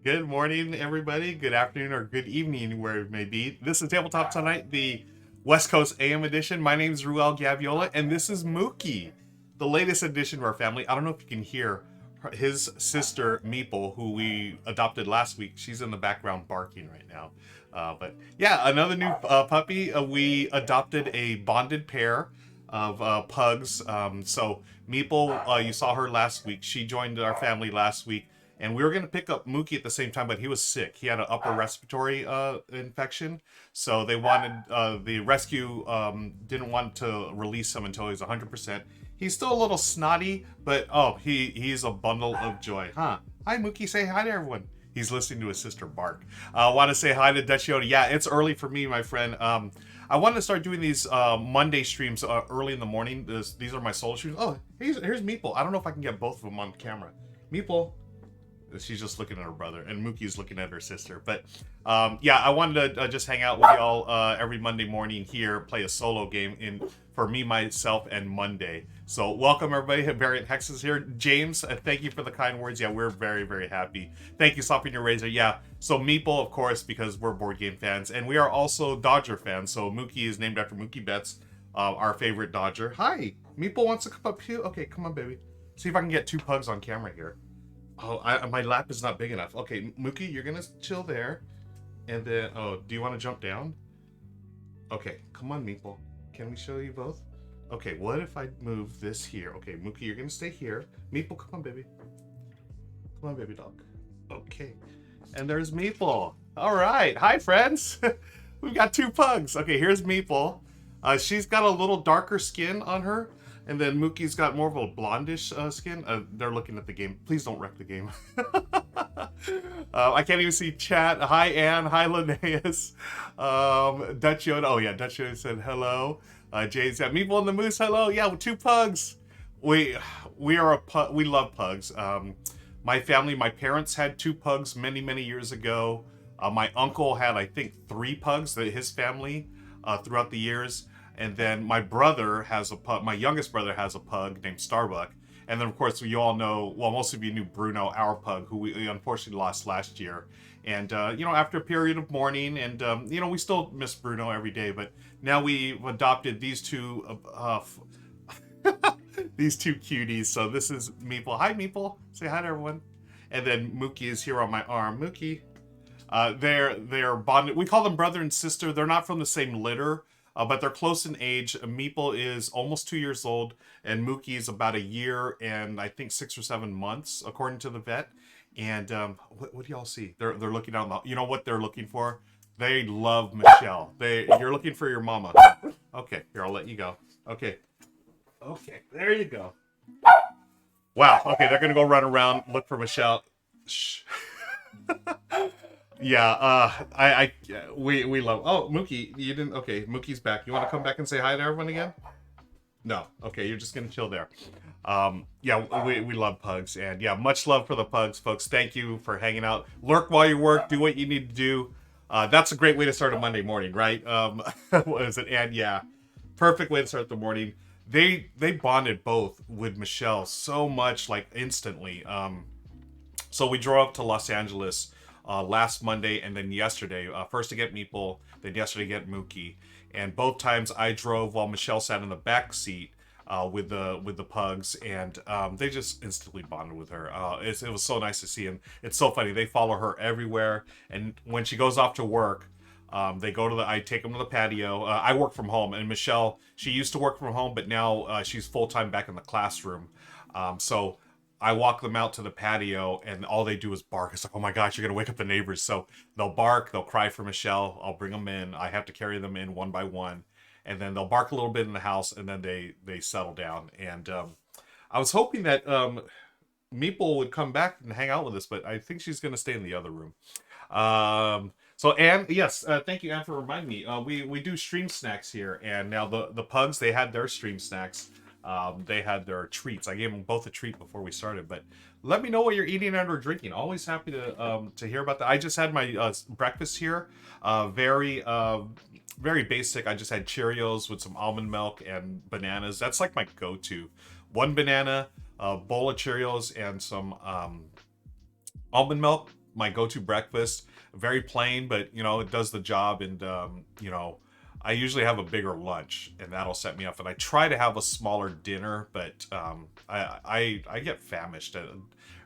Good morning, everybody. Good afternoon or good evening, where it may be. This is Tabletop Tonight, the West Coast AM edition. My name is Ruel Gaviola, and this is Mookie, the latest addition to our family. I don't know if you can hear his sister, Meeple, who we adopted last week. She's in the background barking right now. But yeah, another new puppy. We adopted a bonded pair of pugs. So Meeple, you saw her last week. She joined our family last week. And we were going to pick up Mookie at the same time, but he was sick. He had an upper respiratory infection. So they wanted, the rescue didn't want to release him until he was 100%. He's still a little snotty, but he's a bundle of joy. Huh? Hi, Mookie. Say hi to everyone. He's listening to his sister bark. I want to say hi to Dutch Yoda. Yeah, it's early for me, my friend. I wanted to start doing these Monday streams early in the morning. These are my solo streams. Oh, here's Meeple. I don't know if I can get both of them on camera. Meeple. She's just looking at her brother, and Mookie's looking at her sister. But yeah, I wanted to just hang out with y'all every Monday morning here, play a solo game for me, myself, and Monday. So welcome everybody. Variant Hex is here. James, thank you for the kind words. Yeah, we're very, very happy. Thank you, Soften Your Razor. Yeah, so Meeple, of course, because we're board game fans, and we are also Dodger fans. So Mookie is named after Mookie Betts, our favorite Dodger. Hi, Meeple wants to come up here. Okay, come on, baby. See if I can get two pugs on camera here. Oh, my lap is not big enough. Okay, Mookie, you're gonna chill there. And then, do you want to jump down? Okay, come on, Meeple. Can we show you both? Okay, what if I move this here? Okay, Mookie, you're gonna stay here. Meeple, come on, baby. Come on, baby dog. Okay, and there's Meeple. All right, hi, friends. We've got two pugs. Okay, here's Meeple. She's got a little darker skin on her. And then Mookie's got more of a blondish skin. They're looking at the game. Please don't wreck the game. I can't even see chat. Hi, Anne. Hi, Linnaeus. Dutch Yoda. Oh, yeah. Dutch Yoda said hello. Jay said, Meeple and the Moose, hello. Yeah, with two pugs. We love pugs. My family, my parents had two pugs many, many years ago. My uncle had, I think, three pugs, his family, throughout the years. And then my brother has a pug. My youngest brother has a pug named Starbuck. And then, of course, you all know, well, most of you knew Bruno, our pug, who we unfortunately lost last year. And, after a period of mourning, and, we still miss Bruno every day. But now we've adopted these two, these two cuties. So this is Meeple. Hi, Meeple. Say hi to everyone. And then Mookie is here on my arm. Mookie. They're bonded. We call them brother and sister. They're not from the same litter. But they're close in age. Meeple is almost 2 years old, and Mookie is about a year and I think 6 or 7 months, according to the vet. And what do y'all see? They're looking down the. You know what they're looking for? They love Michelle. You're looking for your mama. Okay, here I'll let you go. Okay, there you go. Wow. Okay, they're gonna go run around, look for Michelle. Shh. Yeah, we love. Oh, Mookie, you didn't. Okay, Mookie's back. You want to come back and say hi to everyone again? No. Okay, you're just gonna chill there. Yeah, we love pugs, and yeah, much love for the pugs, folks. Thank you for hanging out. Lurk while you work. Do what you need to do. That's a great way to start a Monday morning, right? What is it? And yeah, perfect way to start the morning. They bonded both with Michelle so much, like instantly. So we drove up to Los Angeles last Monday and then yesterday. First to get Meeple, then yesterday to get Mookie. And both times I drove while Michelle sat in the back seat with the pugs, and they just instantly bonded with her. It was so nice to see them. It's so funny. They follow her everywhere, and when she goes off to work, they go to I take them to the patio. I work from home, and Michelle, she used to work from home, but now she's full-time back in the classroom. So I walk them out to the patio, and all they do is bark. It's like, oh my gosh, you're gonna wake up the neighbors. So they'll bark, they'll cry for Michelle. I'll bring them in. I have to carry them in one by one, and then they'll bark a little bit in the house, and then they settle down. And I was hoping that Meeple would come back and hang out with us, but I think she's gonna stay in the other room. So Anne, yes, thank you, Anne, for reminding me. We do stream snacks here, and now the pugs, they had their stream snacks. They had their treats. I gave them both a treat before we started, but let me know what you're eating and or drinking. Always happy to hear about that. I just had my breakfast here. Very basic. I just had Cheerios with some almond milk and bananas. That's like my go-to. One banana, a bowl of Cheerios, and some almond milk. my go-to breakfast. Very plain, but you know, it does the job. And you know, I usually have a bigger lunch, and that'll set me up. And I try to have a smaller dinner, but I get famished.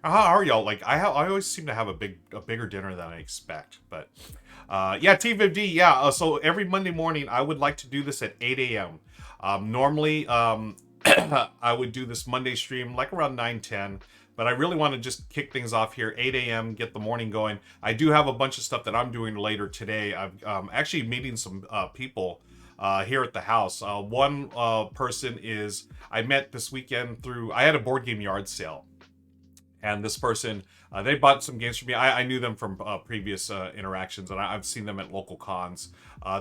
How are y'all? Like I always seem to have a bigger dinner than I expect. But yeah, T50. Yeah. So every Monday morning, I would like to do this at 8 a.m. Normally, I would do this Monday stream like around 9:10. But I really want to just kick things off here, 8 a.m., get the morning going. I do have a bunch of stuff that I'm doing later today. I'm actually meeting some people here at the house. One person is, I met this weekend through, I had a board game yard sale. And this person, they bought some games for me. I knew them from previous interactions, and I've seen them at local cons.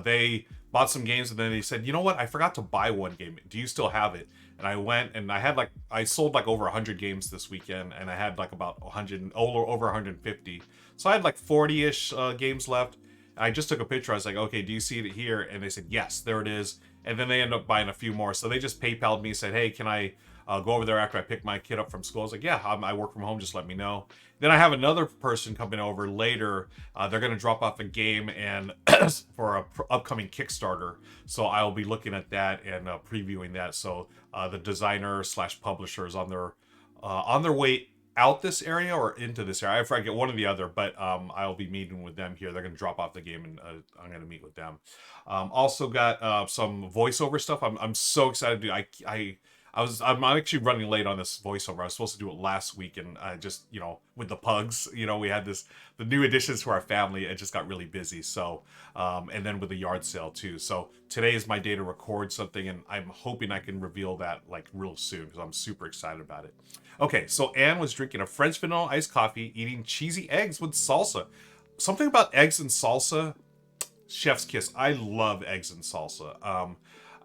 They bought some games, and then they said, you know what? I forgot to buy one game. Do you still have it? And I went, and I sold like over 100 games this weekend, and I had like about 100, over 150. So I had like 40-ish games left. And I just took a picture. I was like, okay, do you see it here? And they said, yes, there it is. And then they ended up buying a few more. So they just PayPal'd me, said, hey, can I go over there after I pick my kid up from school? I was like, yeah, I work from home, just let me know. Then I have another person coming over later. They're going to drop off a game and for a upcoming Kickstarter. So I'll be looking at that and previewing that. So the designer / publisher is on their way out this area or into this area. I forget, one or the other, but I'll be meeting with them here. They're going to drop off the game, and I'm going to meet with them. Also got some voiceover stuff. I'm so excited to do. I'm actually running late on this voiceover. I was supposed to do it last week, and I just, you know, with the Pugs, you know, we had the new additions to our family. It just got really busy. So, and then with the yard sale too. So today is my day to record something, and I'm hoping I can reveal that like real soon because I'm super excited about it. Okay, so Anne was drinking a French vanilla iced coffee, eating cheesy eggs with salsa. Something about eggs and salsa, chef's kiss. I love eggs and salsa.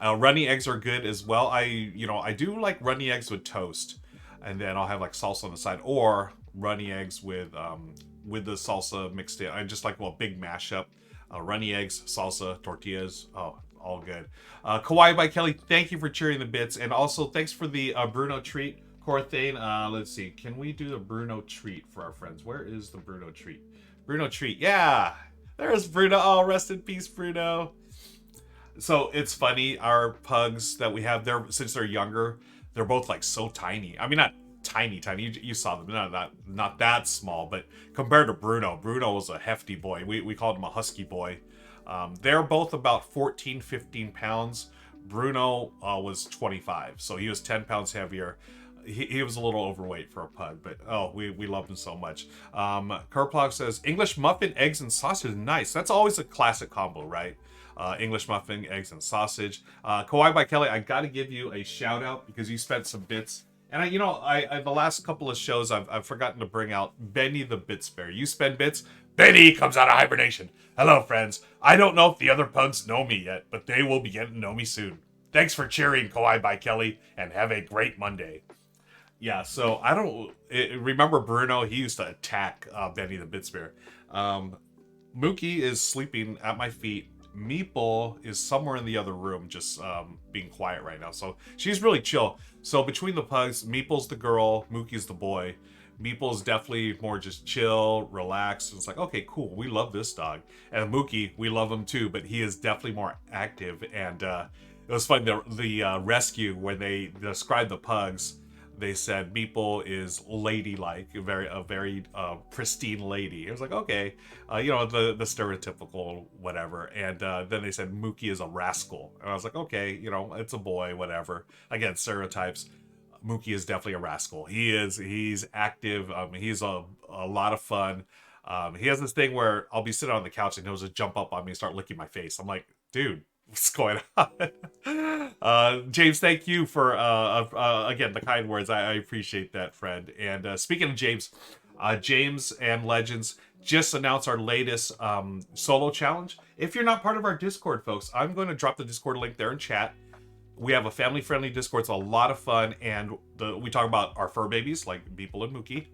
Runny eggs are good as well. I do like runny eggs with toast, and then I'll have like salsa on the side, or runny eggs with the salsa mixed in. I just like a big mashup. Runny eggs, salsa, tortillas. Oh, all good. Kawaii by Kelly, thank you for cheering the bits, and also thanks for the Bruno treat, Corthane. Let's see, can we do the Bruno treat for our friends? Where is the Bruno treat? Bruno treat, yeah, there's Bruno. Oh, rest in peace, Bruno. So it's funny, our pugs that we have, since they're younger, they're both like so tiny. I mean, not tiny. You saw them, not that small, but compared to Bruno was a hefty boy. We called him a husky boy. They're both about 14, 15 pounds. Bruno was 25, so he was 10 pounds heavier. He was a little overweight for a pug, but oh, we loved him so much. Kerplog says, English muffin, eggs, and sausage. Nice. That's always a classic combo, right? English muffin, eggs, and sausage. Kawaii by Kelly, I got to give you a shout out because you spent some bits. And I the last couple of shows, I've forgotten to bring out Benny the Bits Bear. You spend bits, Benny comes out of hibernation. Hello, friends. I don't know if the other pugs know me yet, but they will begin to know me soon. Thanks for cheering, Kawaii by Kelly, and have a great Monday. Yeah, so I don't remember Bruno. He used to attack Benny the Bits Bear. Mookie is sleeping at my feet. Meeple is somewhere in the other room, just being quiet right now. So she's really chill. So between the pugs, Meeple's the girl, Mookie's the boy. Meeple's definitely more just chill, relaxed. It's like, okay, cool. We love this dog. And Mookie, we love him too, but he is definitely more active. And it was funny, the rescue, when they described the pugs, they said Meeple is ladylike, a very pristine lady. It was like, okay, the stereotypical whatever. And then they said Mookie is a rascal. And I was like, okay, it's a boy, whatever. Again, stereotypes. Mookie is definitely a rascal. He's active. He's a lot of fun. He has this thing where I'll be sitting on the couch and he'll just jump up on me and start licking my face. I'm like, dude, what's going on? James, thank you for again the kind words. I appreciate that, friend. And speaking of James, James and Legends just announced our latest solo challenge. If you're not part of our Discord, folks, I'm going to drop the Discord link there in chat. We have a family-friendly Discord. It's a lot of fun, and we talk about our fur babies like Meeple and Mookie.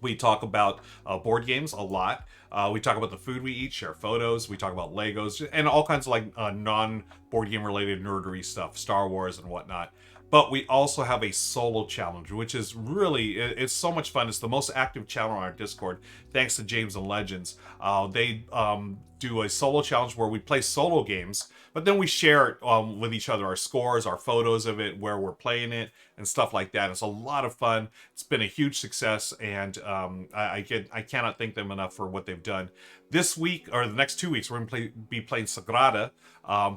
We talk about board games a lot. We talk about the food we eat, share photos. We talk about Legos and all kinds of like non-board game related nerdery stuff, Star Wars and whatnot. But we also have a solo challenge, which is really, it's so much fun. It's the most active channel on our Discord, thanks to James and Legends. They do a solo challenge where we play solo games, but then we share it with each other, our scores, our photos of it, where we're playing it, and stuff like that. It's a lot of fun. It's been a huge success, and I cannot thank them enough for what they've done. This week, or the next 2 weeks, we're going to be playing Sagrada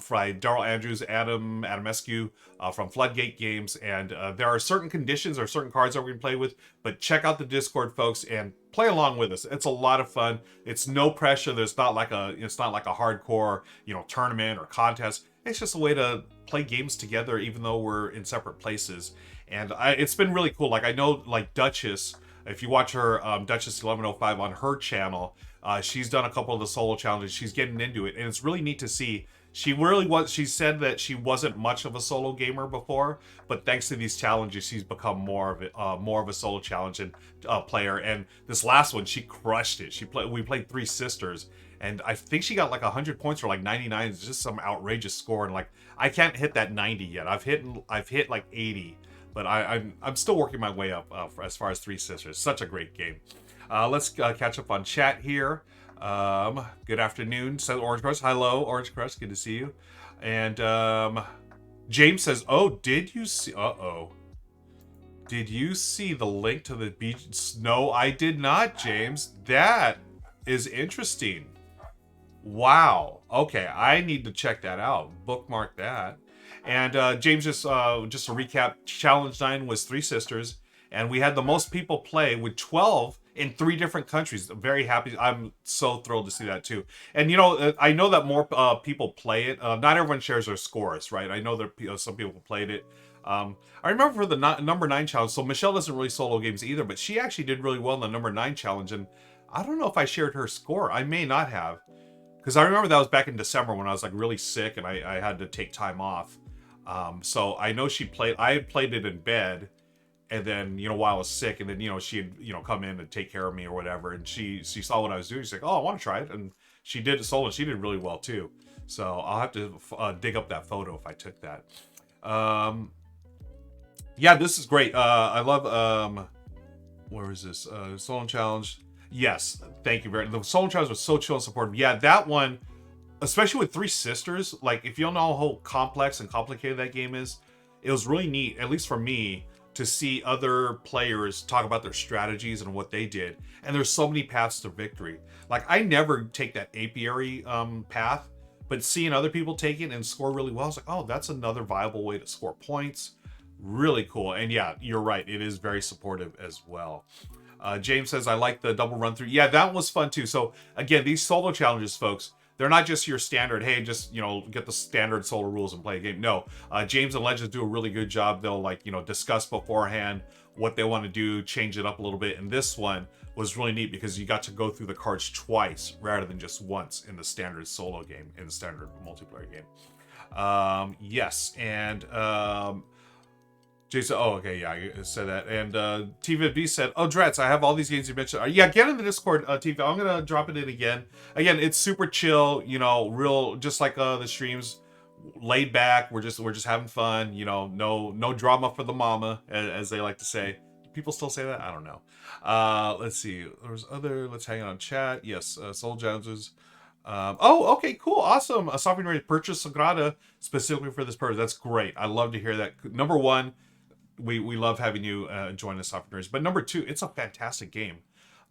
by Darrell Andrews, Adam Adamescu from Floodgate Games, and there are certain conditions or certain cards that we're going to play with, but check out the Discord, folks, and play along with us. It's a lot of fun. It's no pressure. It's not like a hardcore, tournament or contest. It's just a way to play games together, even though we're in separate places. And it's been really cool. Like, I know, like, Duchess, if you watch her Duchess 1105 on her channel, she's done a couple of the solo challenges. She's getting into it, and it's really neat to see. She said that she wasn't much of a solo gamer before, but thanks to these challenges, she's become more of a solo challenge and player. And this last one, she crushed it. We played Three Sisters, and I think she got like 100 points or like 99. It's just some outrageous score. And like, I can't hit that 90 yet. I've hit like 80, but I'm still working my way up as far as Three Sisters. Such a great game. Let's catch up on chat here. Good afternoon, says Orange Crush. Hello, Orange Crush. Good to see you. And James says, "Oh, did you see? Did you see the link to the beach?" No, I did not, James. That is interesting. Wow. Okay, I need to check that out. Bookmark that. And James, just to recap, Challenge 9 was Three Sisters, and we had the most people play with 12 in 3 different countries. I'm very happy. I'm so thrilled to see that too. And I know that more people play it. Not everyone shares their scores, right? I know that some people played it. I remember for the number 9 challenge. So Michelle doesn't really solo games either, but she actually did really well in the number 9 challenge. And I don't know if I shared her score. I may not have, because I remember that was back in December when I was like really sick and I had to take time off. So I know she played. I had played it in bed. And then, while I was sick, and then, she'd, come in and take care of me or whatever. And she saw what I was doing. She's like, "Oh, I want to try it." And she did it solo. She did really well too. So I'll have to dig up that photo if I took that. Yeah, this is great. I love, where is this? Solo challenge. Yes. Thank you very much. The solo challenge was so chill and supportive. Yeah, that one, especially with Three Sisters, like, if you don't know how complex and complicated that game is, it was really neat, at least for me, to see other players talk about their strategies and what they did. And there's so many paths to victory. Like, I never take that apiary path, but seeing other people take it and score really well, I was like, oh, that's another viable way to score points. Really cool. And yeah, you're right. It is very supportive as well. James says, "I like the double run through." Yeah, that was fun too. So again, these solo challenges, folks, they're not just your standard, hey, just, get the standard solo rules and play a game. No, James and Legends do a really good job. They'll discuss beforehand what they want to do, change it up a little bit. And this one was really neat because you got to go through the cards twice rather than just once in the standard solo game, in the standard multiplayer game. Yes, and Jason, okay, yeah, I said that. And TVB said, "Oh, Dretz, I have all these games you mentioned." Yeah, get in the Discord, TV. I'm going to drop it in again. Again, it's super chill, real, just like the streams, laid back. We're just having fun, no drama for the mama, as they like to say. People still say that? I don't know. Let's see. Let's hang on chat. Yes, Soul Joneses. Okay, cool, awesome. A software ready to purchase Sagrada specifically for this purpose. That's great. I love to hear that. Number one, we love having you join the software nerds. But number 2, it's a fantastic game.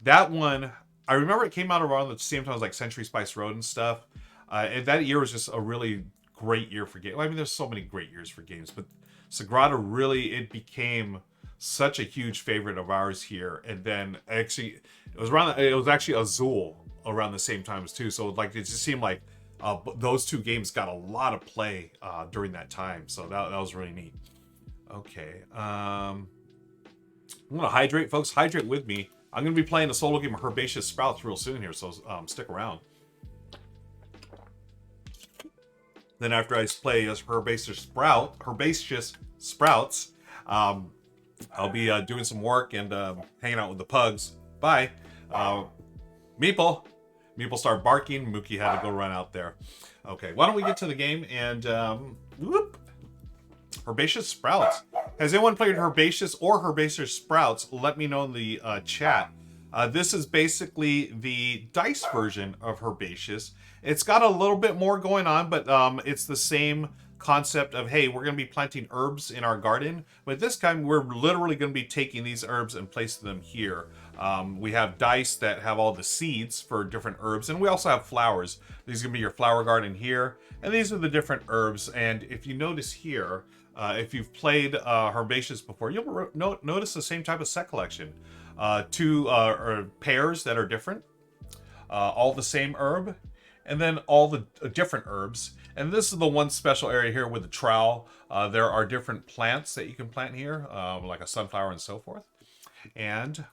That one, I remember it came out around the same time as like Century Spice Road and stuff. And that year was just a really great year for games. I mean, there's so many great years for games, but Sagrada really, it became such a huge favorite of ours here. And then actually, it was actually Azul around the same time as too. So like, it just seemed like those 2 games got a lot of play during that time. So that was really neat. Okay, I'm gonna hydrate, folks. Hydrate with me. I'm gonna be playing a solo game of Herbaceous Sprouts real soon here, so stick around. Then after I play as Herbaceous Sprouts, I'll be doing some work and hanging out with the pugs. Bye. Meeple started barking. Mookie had to go run out there. Okay, why don't we get to the game and whoop. Herbaceous Sprouts. Has anyone played Herbaceous or Herbaceous Sprouts? Let me know in the chat. This is basically the dice version of Herbaceous. It's got a little bit more going on, but it's the same concept of, hey, we're going to be planting herbs in our garden, but this time we're literally going to be taking these herbs and placing them here. We have dice that have all the seeds for different herbs, and we also have flowers. These are going to be your flower garden here, and these are the different herbs. And if you notice here, if you've played Herbaceous before, you'll notice the same type of set collection. Two pairs that are different, all the same herb, and then all the different herbs. And this is the one special area here with the trowel. There are different plants that you can plant here, like a sunflower and so forth. And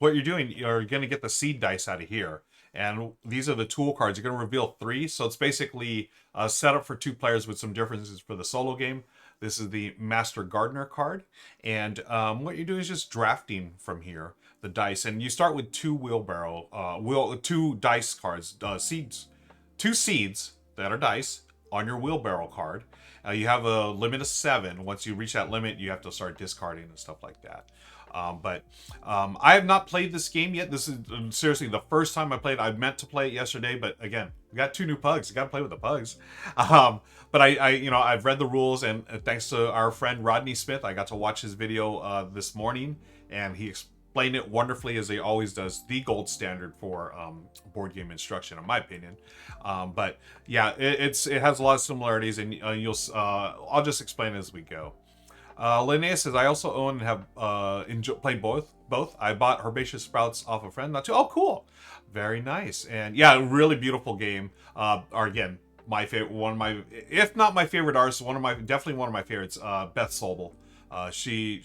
what you're doing, you're going to get the seed dice out of here. And these are the tool cards. You're going to reveal 3. So it's basically set up for 2 players with some differences for the solo game. This is the Master Gardener card. And what you do is just drafting from here, the dice. And you start with 2 2 dice cards, seeds. 2 seeds that are dice on your wheelbarrow card. You have a limit of 7. Once you reach that limit, you have to start discarding and stuff like that. I have not played this game yet. This is seriously the first time I played. I meant to play it yesterday, but again, we got 2 new pugs. You got to play with the pugs. But I've read the rules, and thanks to our friend Rodney Smith, I got to watch his video this morning, and he explained it wonderfully, as he always does. The gold standard for board game instruction, in my opinion. But yeah, it has a lot of similarities, and I'll just explain as we go. Linnea says, I also own and have played both. I bought Herbaceous Sprouts off a friend. Oh, cool. Very nice. And yeah, really beautiful game. Again, my favorite, if not my favorite artist, definitely one of my favorites, Beth Sobel. She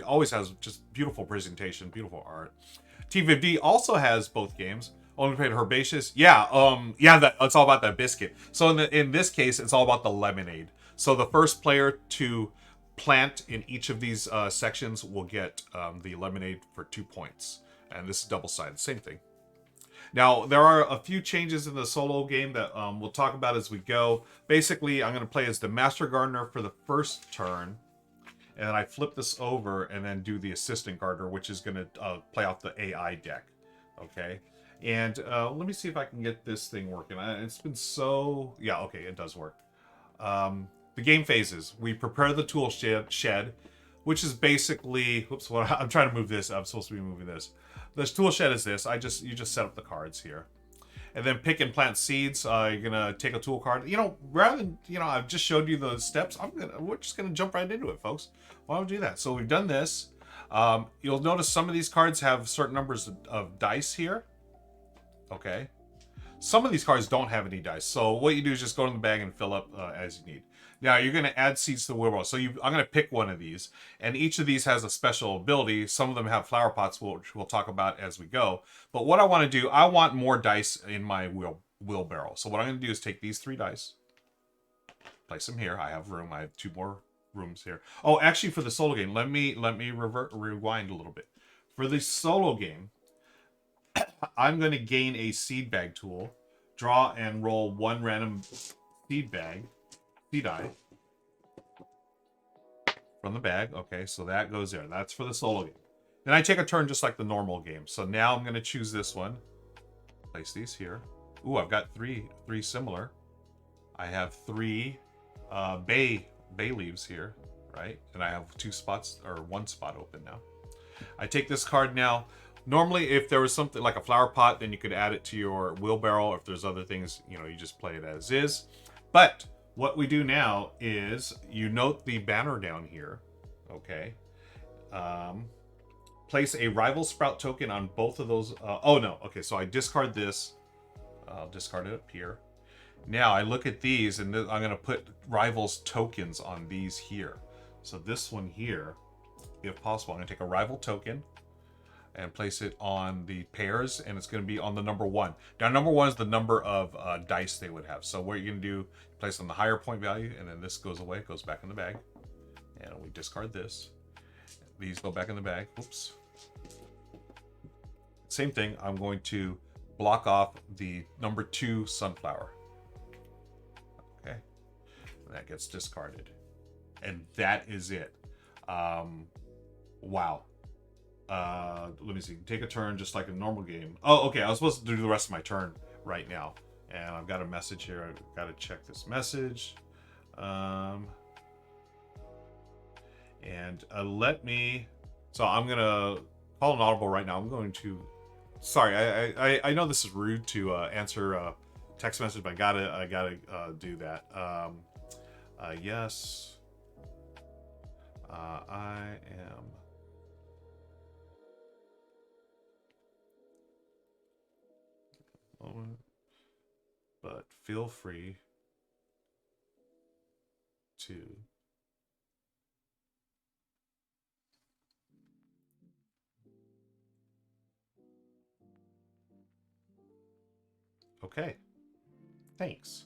always has just beautiful presentation, beautiful art. T50 also has both games. Only played Herbaceous. Yeah, it's all about that biscuit. So in this case, it's all about the lemonade. So the first player to plant in each of these sections will get the lemonade for 2 points. And this is double-sided, same thing. Now, there are a few changes in the solo game that we'll talk about as we go. Basically, I'm going to play as the Master Gardener for the first turn. And then I flip this over and then do the Assistant Gardener, which is going to play off the AI deck. Okay? And let me see if I can get this thing working. It's been so... Yeah, okay, it does work. The game phases. We prepare the tool shed, which is basically... Whoops, I'm trying to move this. I'm supposed to be moving this. This tool shed is this. You just set up the cards here. And then pick and plant seeds. You're going to take a tool card. Rather than, I've just showed you the steps. We're just going to jump right into it, folks. Why don't we do that? So we've done this. You'll notice some of these cards have certain numbers of dice here. Okay. Some of these cards don't have any dice. So what you do is just go in the bag and fill up as you need. Now you're going to add seeds to the wheelbarrow. So I'm going to pick one of these, and each of these has a special ability. Some of them have flower pots, which we'll talk about as we go. But what I want to do, I want more dice in my wheelbarrow. So what I'm going to do is take these 3 dice, place them here. I have room. I have 2 more rooms here. Oh, actually, for the solo game, let me rewind a little bit. For the solo game, I'm going to gain a seed bag tool, draw and roll 1 random seed die from the bag. Okay, so that goes there. That's for the solo game. Then I take a turn just like the normal game. So now I'm going to choose this one. Place these here. Ooh, I've got three similar. I have 3 bay leaves here, right? And I have 2 spots, or 1 spot open now. I take this card now. Normally, if there was something like a flower pot, then you could add it to your wheelbarrow. If there's other things, you just play it as is. But what we do now is you note the banner down here, okay? Place a rival sprout token on both of those. Oh no, okay, so I discard this. I'll discard it up here. Now I look at these, and I'm going to put rivals tokens on these here. So this one here, if possible, I'm going to take a rival token and place it on the pairs, and it's going to be on the number 1. Now, number 1 is the number of dice they would have. So what you're going to do, place on the higher point value, and then this goes away, goes back in the bag. And we discard this. These go back in the bag. Oops. Same thing, I'm going to block off the number 2 sunflower. Okay, and that gets discarded. And that is it. Wow. Let me see. Take a turn just like a normal game. Oh, okay. I was supposed to do the rest of my turn right now. And I've got a message here. I've got to check this message. Let me... So I'm going to call an audible right now. I'm going to... Sorry, I know this is rude to answer a text message, but I gotta do that. Yes. I am... But feel free to okay, thanks.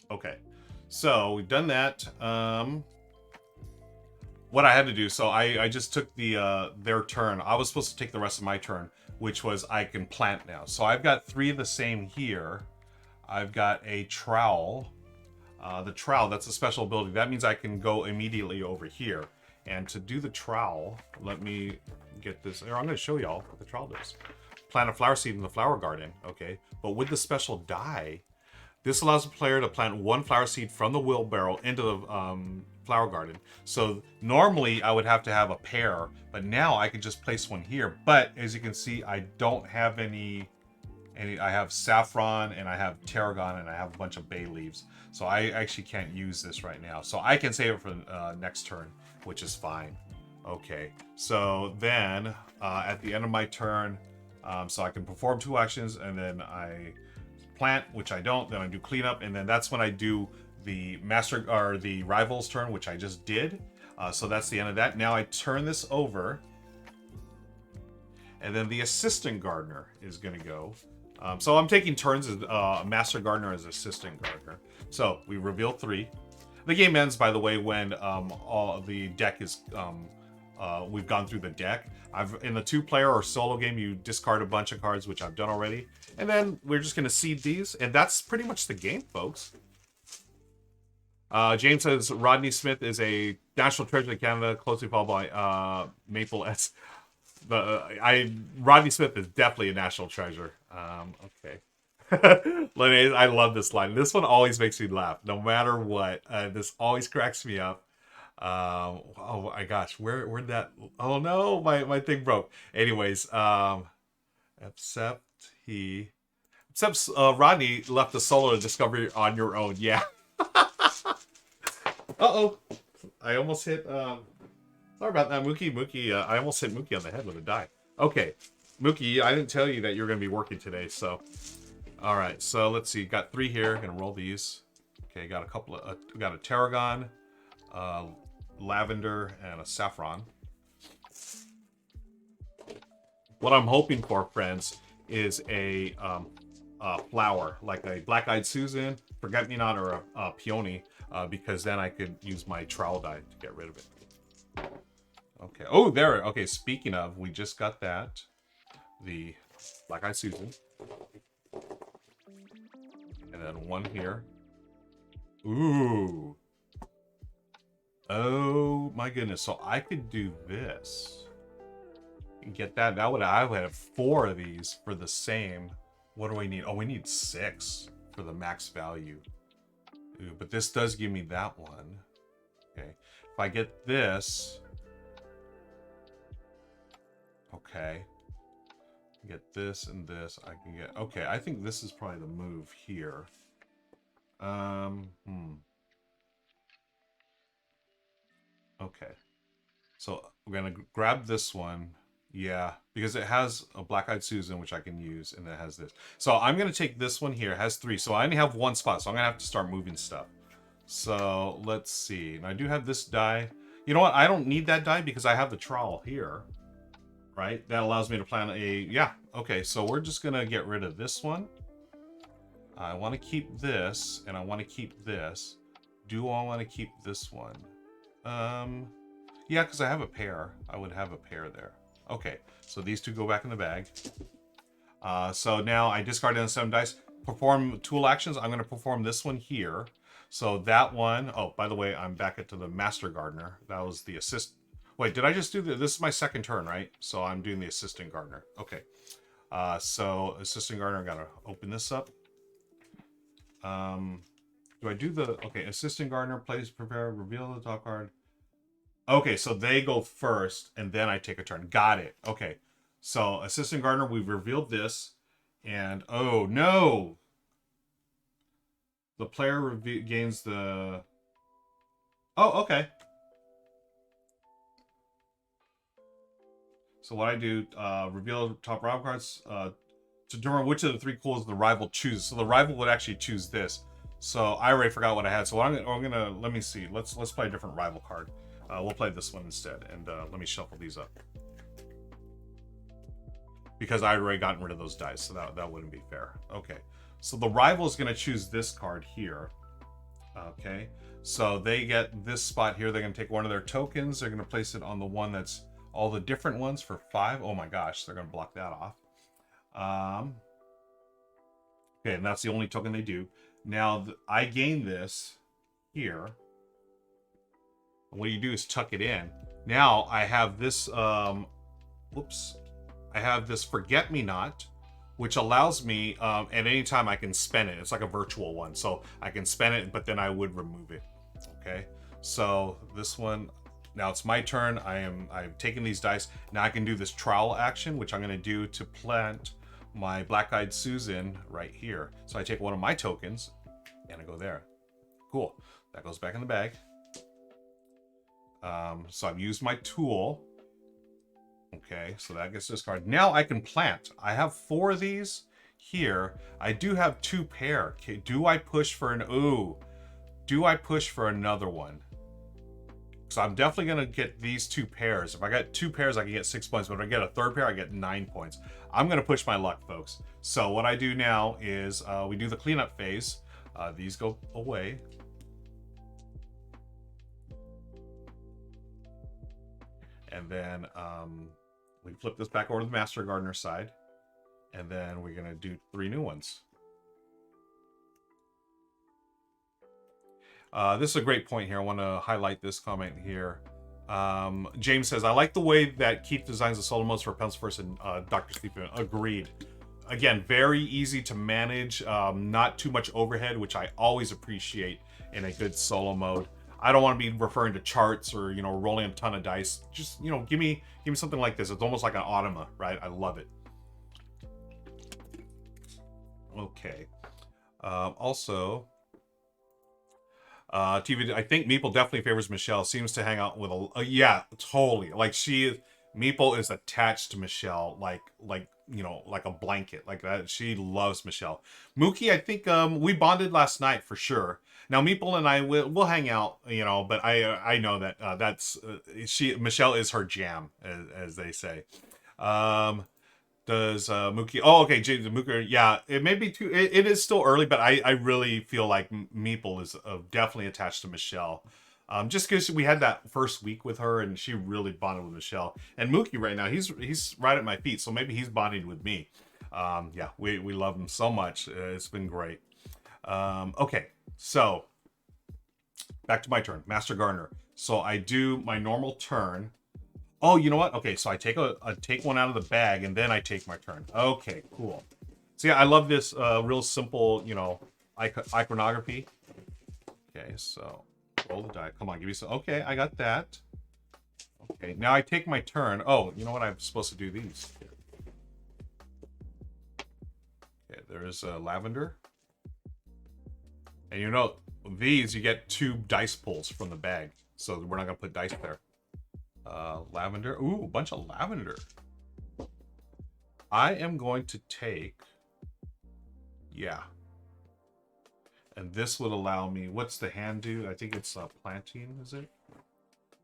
Okay, so we've done that. What I had to do, so I just took their turn. I was supposed to take the rest of my turn, which was I can plant now. So I've got 3 of the same here. I've got a trowel. The trowel, that's a special ability. That means I can go immediately over here. And to do the trowel, let me get this. Or I'm going to show y'all what the trowel does. Plant a flower seed in the flower garden, okay? But with the special die, this allows the player to plant 1 flower seed from the wheelbarrow into the flower garden. So normally I would have to have a pair, but now I can just place one here. But as you can see, I don't have any. I have saffron and I have tarragon and I have a bunch of bay leaves. So I actually can't use this right now. So I can save it for next turn, which is fine. Okay, so then at the end of my turn, so I can perform 2 actions and then I plant, which I don't, then I do cleanup, and then that's when I do the master or the rival's turn, which I just did. So that's the end of that. Now I turn this over, and then the assistant gardener is going to go. So I'm taking turns as master gardener as assistant gardener. So we reveal 3. The game ends, by the way, when all the deck is we've gone through the deck. In the 2-player or solo game, you discard a bunch of cards, which I've done already. And then we're just going to seed these. And that's pretty much the game, folks. James says Rodney Smith is a national treasure in Canada, closely followed by Meeple S. Rodney Smith is definitely a national treasure. Okay. I love this line. This one always makes me laugh, no matter what. This always cracks me up. Oh my gosh, where'd that? Oh no, my thing broke. Anyways, except Rodney left the solo discovery on your own. Yeah. Uh-oh. I almost hit sorry about that, Mookie. I almost hit Mookie on the head with a die. Okay. Mookie, I didn't tell you that you're gonna be working today, so alright, so let's see. Got 3 here, gonna roll these. Okay, got a couple of got a tarragon, lavender, and a saffron. What I'm hoping for, friends, is a flower, like a black-eyed Susan, forget-me-not, or a peony, because then I could use my trowel die to get rid of it. Okay. Oh, there. Okay, speaking of, we just got that. The black-eyed Susan. And then 1 here. Ooh. Oh my goodness. So I could do this. And get that. I would have 4 of these for the same. What do we need? Oh, we need 6 for the max value. Ooh, but this does give me that one. Okay. If I get this. Okay. Get this and this. I can get. Okay, I think this is probably the move here. Okay. So we're gonna grab this one. Yeah, because it has a black-eyed Susan, which I can use, and it has this. So I'm gonna take this one here. It has 3, so I only have 1 spot, so I'm gonna have to start moving stuff. So let's see. And I do have this die. You know what? I don't need that die because I have the trowel here. Right? That allows me to plan a... Yeah, okay, so we're just gonna get rid of this one. I want to keep this, and I want to keep this. Do I want to keep this one? Yeah, because I have a pair. I would have a pair there. Okay, so these 2 go back in the bag. So now I discarded 7 dice. perform tool actions, I'm going to perform this one here. So that one, oh, by the way, I'm back into the Master Gardener. That was the assist. Wait, did I just do this? Is my second turn, right? So I'm doing the Assistant Gardener. Okay. So Assistant Gardener, I got to open this up. Do I do the, okay, Assistant Gardener, place, prepare, reveal the top card. Okay, so they go first, and then I take a turn. Got it. Okay. So Assistant Gardener, we've revealed this. And, oh, no! The player gains the... Oh, okay. So what I do, reveal top rival cards to determine which of the 3 cools the rival chooses. So the rival would actually choose this. So I already forgot what I had. So what I'm gonna let me see. Let's play a different rival card. We'll play this one instead, and let me shuffle these up because I already gotten rid of those dice, so that wouldn't be fair. Okay, so the rival is gonna choose this card here. Okay, so they get this spot here. They're gonna take one of their tokens. They're gonna place it on the one that's all the different ones for 5. Oh my gosh, they're gonna block that off. Okay, and that's the only token they do. Now, I gain this here. What you do is tuck it in. Now, I have this, whoops. I have this Forget-Me-Not, which allows me, at any time I can spend it. It's like a virtual one. So I can spend it, but then I would remove it. Okay, so this one, now it's my turn. I've taken these dice. Now I can do this trowel action, which I'm gonna do to plant my Black-Eyed Susan right here. So I take one of my tokens and I go there. Cool. That goes back in the bag. So I've used my tool. Okay, so that gets discarded. Now I can plant. I have 4 of these here. I do have 2 pair. Okay, do I push for an ooh? Do I push for another one? So I'm definitely gonna get these 2 pairs. If I got 2 pairs, I can get 6 points. But if I get a 3rd pair, I get 9 points. I'm gonna push my luck, folks. So what I do now is we do the cleanup phase. These go away. And then we flip this back over to the Master Gardener side. And then we're gonna do 3 new ones. This is a great point here. I want to highlight this comment here. James says, I like the way that Keith designs the solo modes for Pencilverse and Dr. Sleeping. Agreed. Again, very easy to manage. Not too much overhead, which I always appreciate in a good solo mode. I don't want to be referring to charts or, you know, rolling a ton of dice. Just, you know, give me something like this. It's almost like an automa, right? I love it. Okay. Also... TV, I think Meeple definitely favors Michelle. Seems to hang out with yeah, totally. Like Meeple is attached to Michelle, like you know, like a blanket, like that. She loves Michelle. Mookie, I think we bonded last night for sure. Now Meeple and I we'll hang out, you know, but I know that that's Michelle is her jam, as they say. Does Mookie? Oh, okay, James Mookie. Yeah, it may be too. It is still early, but I really feel like Meeple is definitely attached to Michelle. Just because we had that first week with her and she really bonded with Michelle. And Mookie right now, he's right at my feet, so maybe he's bonding with me. Yeah, we love him so much. It's been great. Okay, so back to my turn, Master Gardener. So I do my normal turn. Oh, you know what? Okay, so I take one out of the bag and then I take my turn. Okay, cool. So yeah, I love this real simple, you know, iconography. Okay, so roll the die. Come on, give me some. Okay, I got that. Okay, now I take my turn. Oh, you know what? I'm supposed to do these. Okay, there's lavender. And you know, these, you get 2 dice pulls from the bag. So we're not going to put dice there. Lavender. Ooh, a bunch of lavender. I am going to take... Yeah. And this would allow me... What's the hand do? I think it's planting, is it?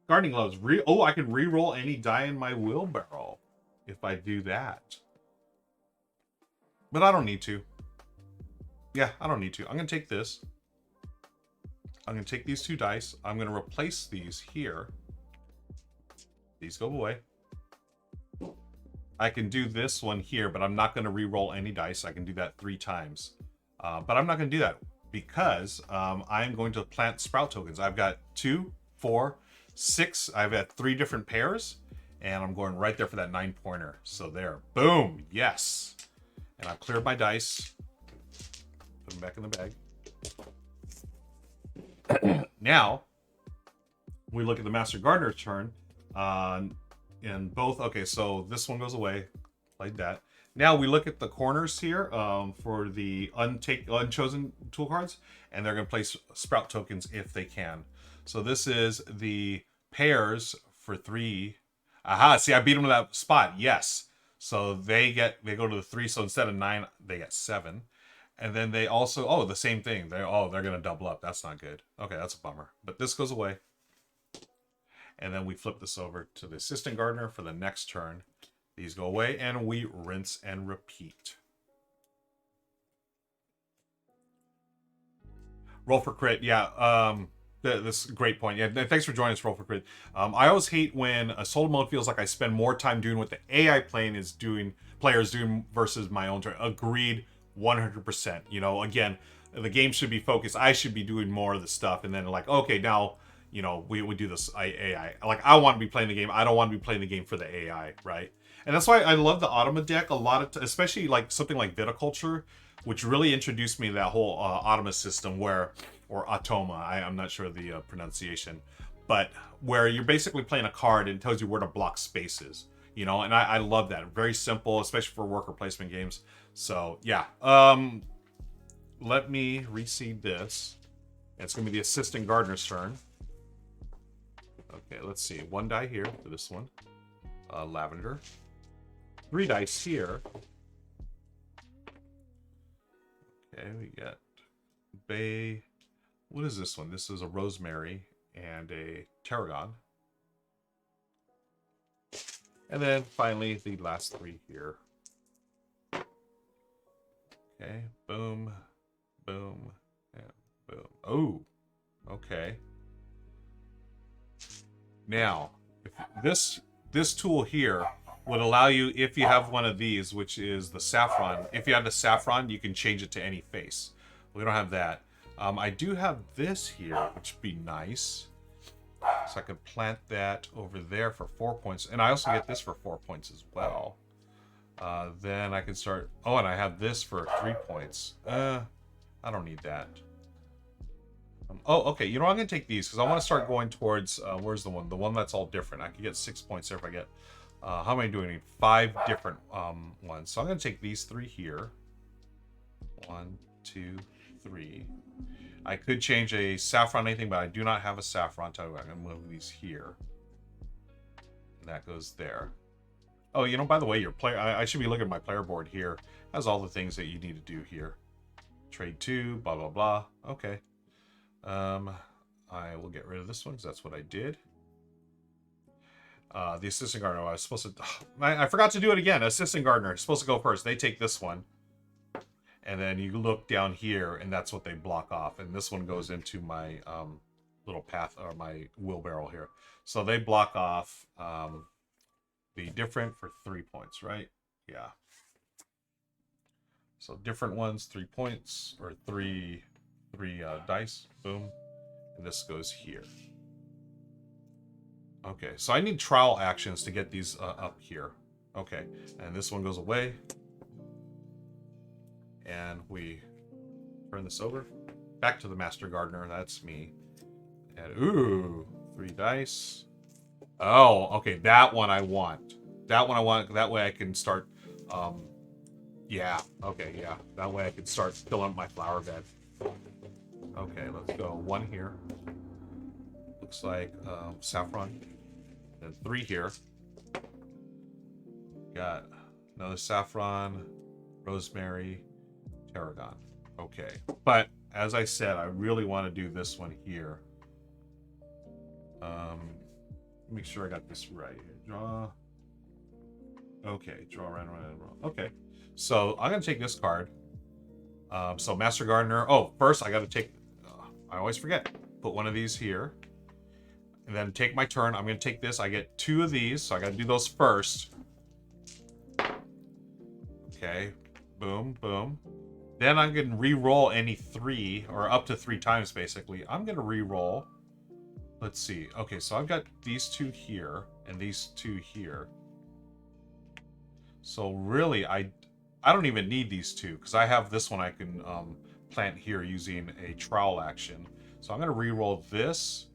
Gardening gloves. Oh, I can re-roll any die in my wheelbarrow if I do that. But I don't need to. Yeah, I don't need to. I'm going to take this. I'm going to take these 2 dice. I'm going to replace these here. These go away. I can do this one here, but I'm not going to re-roll any dice. I can do that 3 times. But I'm not going to do that because I'm going to plant sprout tokens. I've got 2, 4, 6. I've got 3 different pairs, and I'm going right there for that 9-pointer. So there, boom, yes. And I've cleared my dice. Put them back in the bag. Now, we look at the Master Gardener's turn. And both, okay, so this one goes away. Played that. Now we look at the corners here for the unchosen tool cards, and they're going to place sprout tokens if they can. So this is the pairs for 3. Aha, see, I beat them to that spot. Yes. So they go to the 3, so instead of 9, they get 7. And then they also, the same thing. They're going to double up. That's not good. Okay, that's a bummer. But this goes away. And then we flip this over to the Assistant Gardener for the next turn. These go away, and we rinse and repeat. Roll for crit, yeah. This is a great point. Yeah, thanks for joining us, Roll for crit. I always hate when a solo mode feels like I spend more time doing what the AI players doing versus my own turn. Agreed, 100%. You know, again, the game should be focused. I should be doing more of the stuff, and then like, okay, now, you know, we do this AI. Like, I want to be playing the game. I don't want to be playing the game for the AI, right? And that's why I love the Automa deck a lot, especially like something like Viticulture, which really introduced me to that whole Automa system or Automa, I'm not sure of the pronunciation, but where you're basically playing a card and it tells you where to block spaces, you know, and I love that. Very simple, especially for worker placement games. So yeah, let me reseed this. It's going to be the Assistant Gardener's turn. Okay, let's see. 1 die here for this one. Lavender. 3 dice here. Okay, we got Bay. What is this one? This is a Rosemary and a Tarragon. And then finally, the last 3 here. Okay, boom, boom, and boom. Oh, okay. Now, this tool here would allow you, if you have one of these, which is the saffron. If you have the saffron, you can change it to any face. We don't have that. I do have this here, which would be nice. So I could plant that over there for 4 points. And I also get this for 4 points as well. Then I can start... Oh, and I have this for 3 points. I don't need that. Oh, okay. You know what? I'm going to take these because I want to start going towards... where's the one? The one that's all different. I could get 6 points there if I get... how am I doing? I need 5 different ones. So I'm going to take these 3 here. 1, 2, 3. I could change a saffron anything, but I do not have a saffron. Tell you what, I'm going to move these here. And that goes there. Oh, you know, by the way, your player... I should be looking at my player board here. It has all the things that you need to do here. Trade 2, blah, blah, blah. Okay. I will get rid of this one because that's what I did. The Assistant Gardener, I was supposed to... I forgot to do it again. Assistant Gardener is supposed to go first. They take this one. And then you look down here, and that's what they block off. And this one goes into my little path, or my wheelbarrow here. So they block off the different for 3 points, right? Yeah. So different ones, 3 points, or three dice. Boom. And this goes here. Okay, so I need trial actions to get these up here. Okay, and this one goes away. And we turn this over. Back to the Master Gardener, that's me. And ooh, 3 dice. Oh, okay, that one I want. That one I want, that way I can start, yeah, okay, yeah. That way I can start filling up my flower bed. Okay, let's go. 1 here. Looks like saffron. And 3 here. Got another saffron, rosemary, tarragon. Okay, but as I said, I really want to do this one here. Make sure I got this right here. Draw. Okay, draw around. Okay, so I'm gonna take this card. So Master Gardener. Oh, first I got to take. I always forget. Put one of these here, and then take my turn. I'm gonna take this. I get 2 of these, so I got to do those first. Okay, boom, boom. Then I'm going to re-roll any 3, or up to 3 times, basically. I'm going to re-roll. Let's see. Okay, so I've got these 2 here, and these 2 here. So really, I don't even need these 2, because I have this one I can plant here using a trowel action. So I'm going to re-roll this.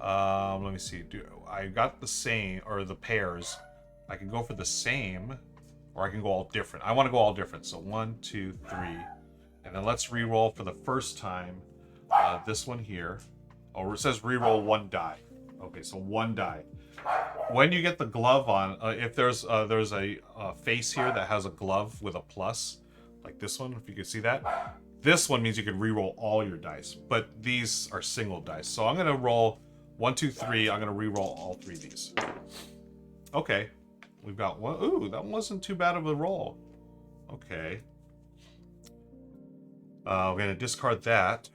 Let me see. I got the same, or the pairs. I can go for the same, or I can go all different. I want to go all different. So 1, 2, 3. And then let's re-roll for the first time this one here. Oh, it says re-roll 1 die. Okay, so 1 die. When you get the glove on, if there's a face here that has a glove with a plus, like this one, if you can see that, this one means you can re-roll all your dice. But these are single dice. So I'm going to roll 1, 2, 3. I'm going to re-roll all 3 of these. Okay, we've got one. Ooh, that wasn't too bad of a roll. Okay. We're going to discard that.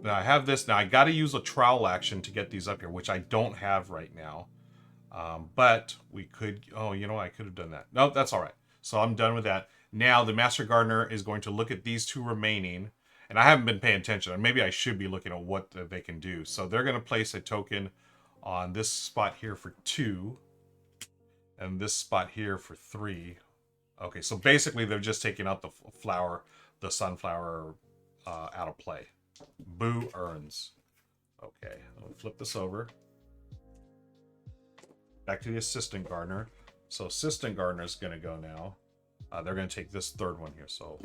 Now I have this. Now I got to use a trowel action to get these up here, which I don't have right now. But we could, oh, you know, I could have done that. Nope, that's all right. So I'm done with that. Now the Master Gardener is going to look at these 2 remaining. And I haven't been paying attention. Maybe I should be looking at what they can do. So they're going to place a token on this spot here for 2. And this spot here for 3. Okay, so basically they're just taking out the flower, the sunflower out of play. Boo earns. Okay, I'll flip this over. Back to the Assistant Gardener. So Assistant Gardener is going to go now. They're going to take this 3rd one here. So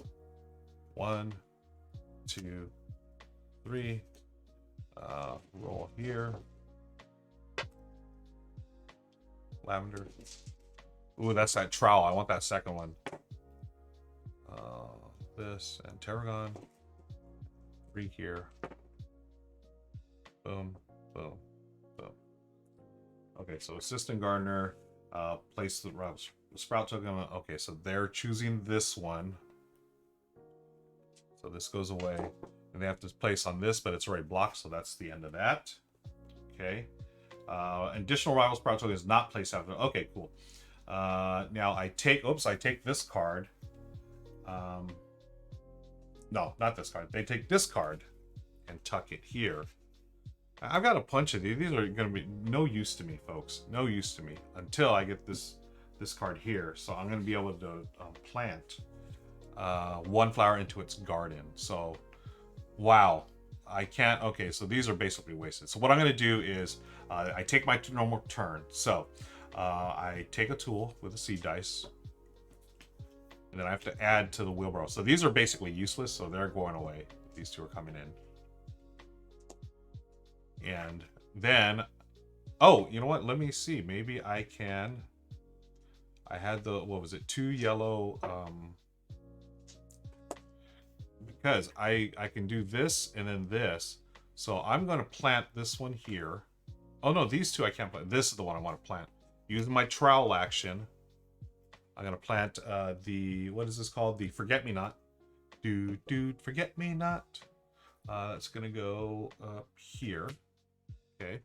1, 2, 3. Roll here. Lavender. Ooh, that's that trowel. I want that second one. This and tarragon. 3 here. Boom, boom, boom. Okay, so Assistant Gardener, place the sprout token on. Okay, so they're choosing this one. So this goes away. And they have to place on this, but it's already blocked, so that's the end of that. Okay. Additional rival sprout token is not placed after. Okay, cool. Now I take, I take this card. No, not this card. They take this card and tuck it here. I've got a bunch of these. These are going to be no use to me, folks. No use to me until I get this card here. So I'm going to be able to plant 1 flower into its garden. So, wow. I can't. Okay, so these are basically wasted. So what I'm going to do is I take my normal turn. So I take a tool with a seed dice. And then I have to add to the wheelbarrow. So these are basically useless, so they're going away. These 2 are coming in. And then, oh, you know what? Let me see. Maybe I can. I had the, what was it? 2 yellow. Because I can do this and then this. So I'm going to plant this one here. Oh no, these 2 I can't plant. This is the one I want to plant. Using my trowel action. I'm going to plant the, what is this called? The Forget-Me-Not. Dude, Forget-Me-Not. That's going to go up here. Okay.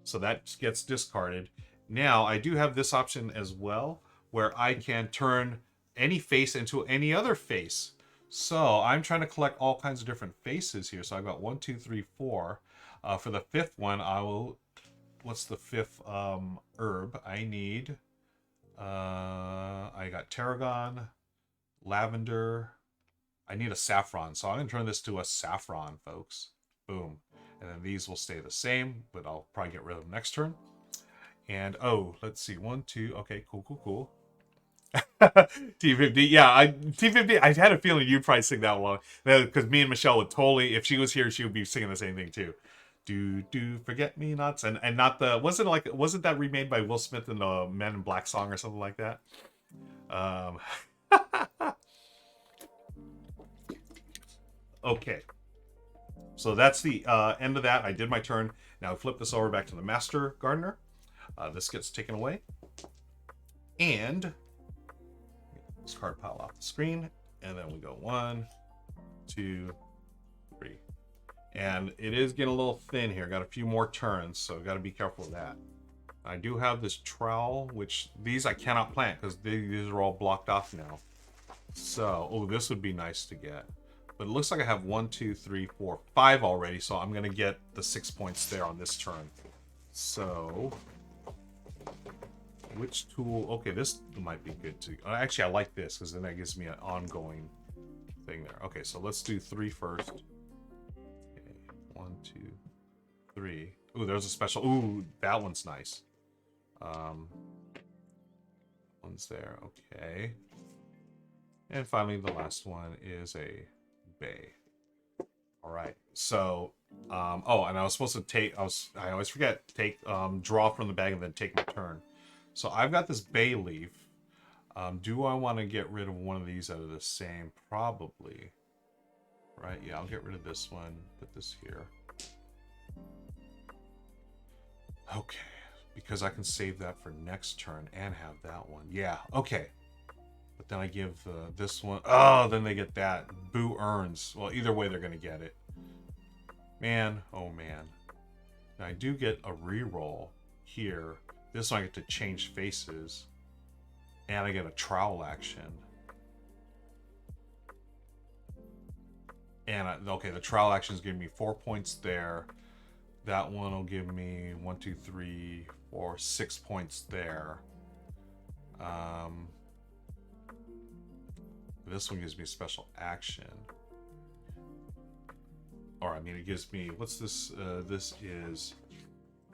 So that gets discarded. Now, I do have this option as well, where I can turn any face into any other face. So I'm trying to collect all kinds of different faces here. So I've got 1, 2, 3, 4. For the 5th one, I will, what's the 5th herb? I need... I got tarragon, lavender. I need a saffron, so I'm going to turn this to a saffron, folks. Boom. And then these will stay the same, but I'll probably get rid of them next turn. And, oh, let's see. 1, 2. Okay, cool. T50. Yeah, T50, I had a feeling you'd probably sing that one. Because me and Michelle would totally, if she was here, she would be singing the same thing, too. Forget-Me-Nots, and not the, wasn't that remade by Will Smith in the Men in Black song or something like that? Okay, so that's the end of that. I did my turn. Now I flip this over back to the Master Gardener. This gets taken away, and this card pile off the screen, and then we go 1, 2, 3. And it is getting a little thin here. Got a few more turns, so got to be careful with that. I do have this trowel, which these I cannot plant because these are all blocked off now. So, oh, this would be nice to get. But it looks like I have 1, 2, 3, 4, 5 already, so I'm going to get the 6 points there on this turn. So, which tool? Okay, this might be good too. Actually, I like this because then that gives me an ongoing thing there. Okay, so let's do 3 first. Okay, 1, 2, 3. Ooh, there's a special. Ooh, that one's nice. One's there. Okay. And finally, the last one is a bay. All right. So, oh, and I was supposed to take. I always forget. Take, draw from the bag and then take my turn. So I've got this bay leaf. Do I want to get rid of one of these out of the same? Probably. Right. Yeah, I'll get rid of this one. Put this here. Okay. Because I can save that for next turn and have that one. Yeah. Okay. But then I give this one. Oh, then they get that. Boo earns. Well, either way, they're going to get it. Man. Oh, man. Now, I do get a reroll here. This one I get to change faces. And I get a trowel action. And, okay, the trowel action is giving me 4 points there. That one will give me 1, 2, 3, 4, 6 points there. This one gives me a special action. Or, I mean, it gives me, what's this? This is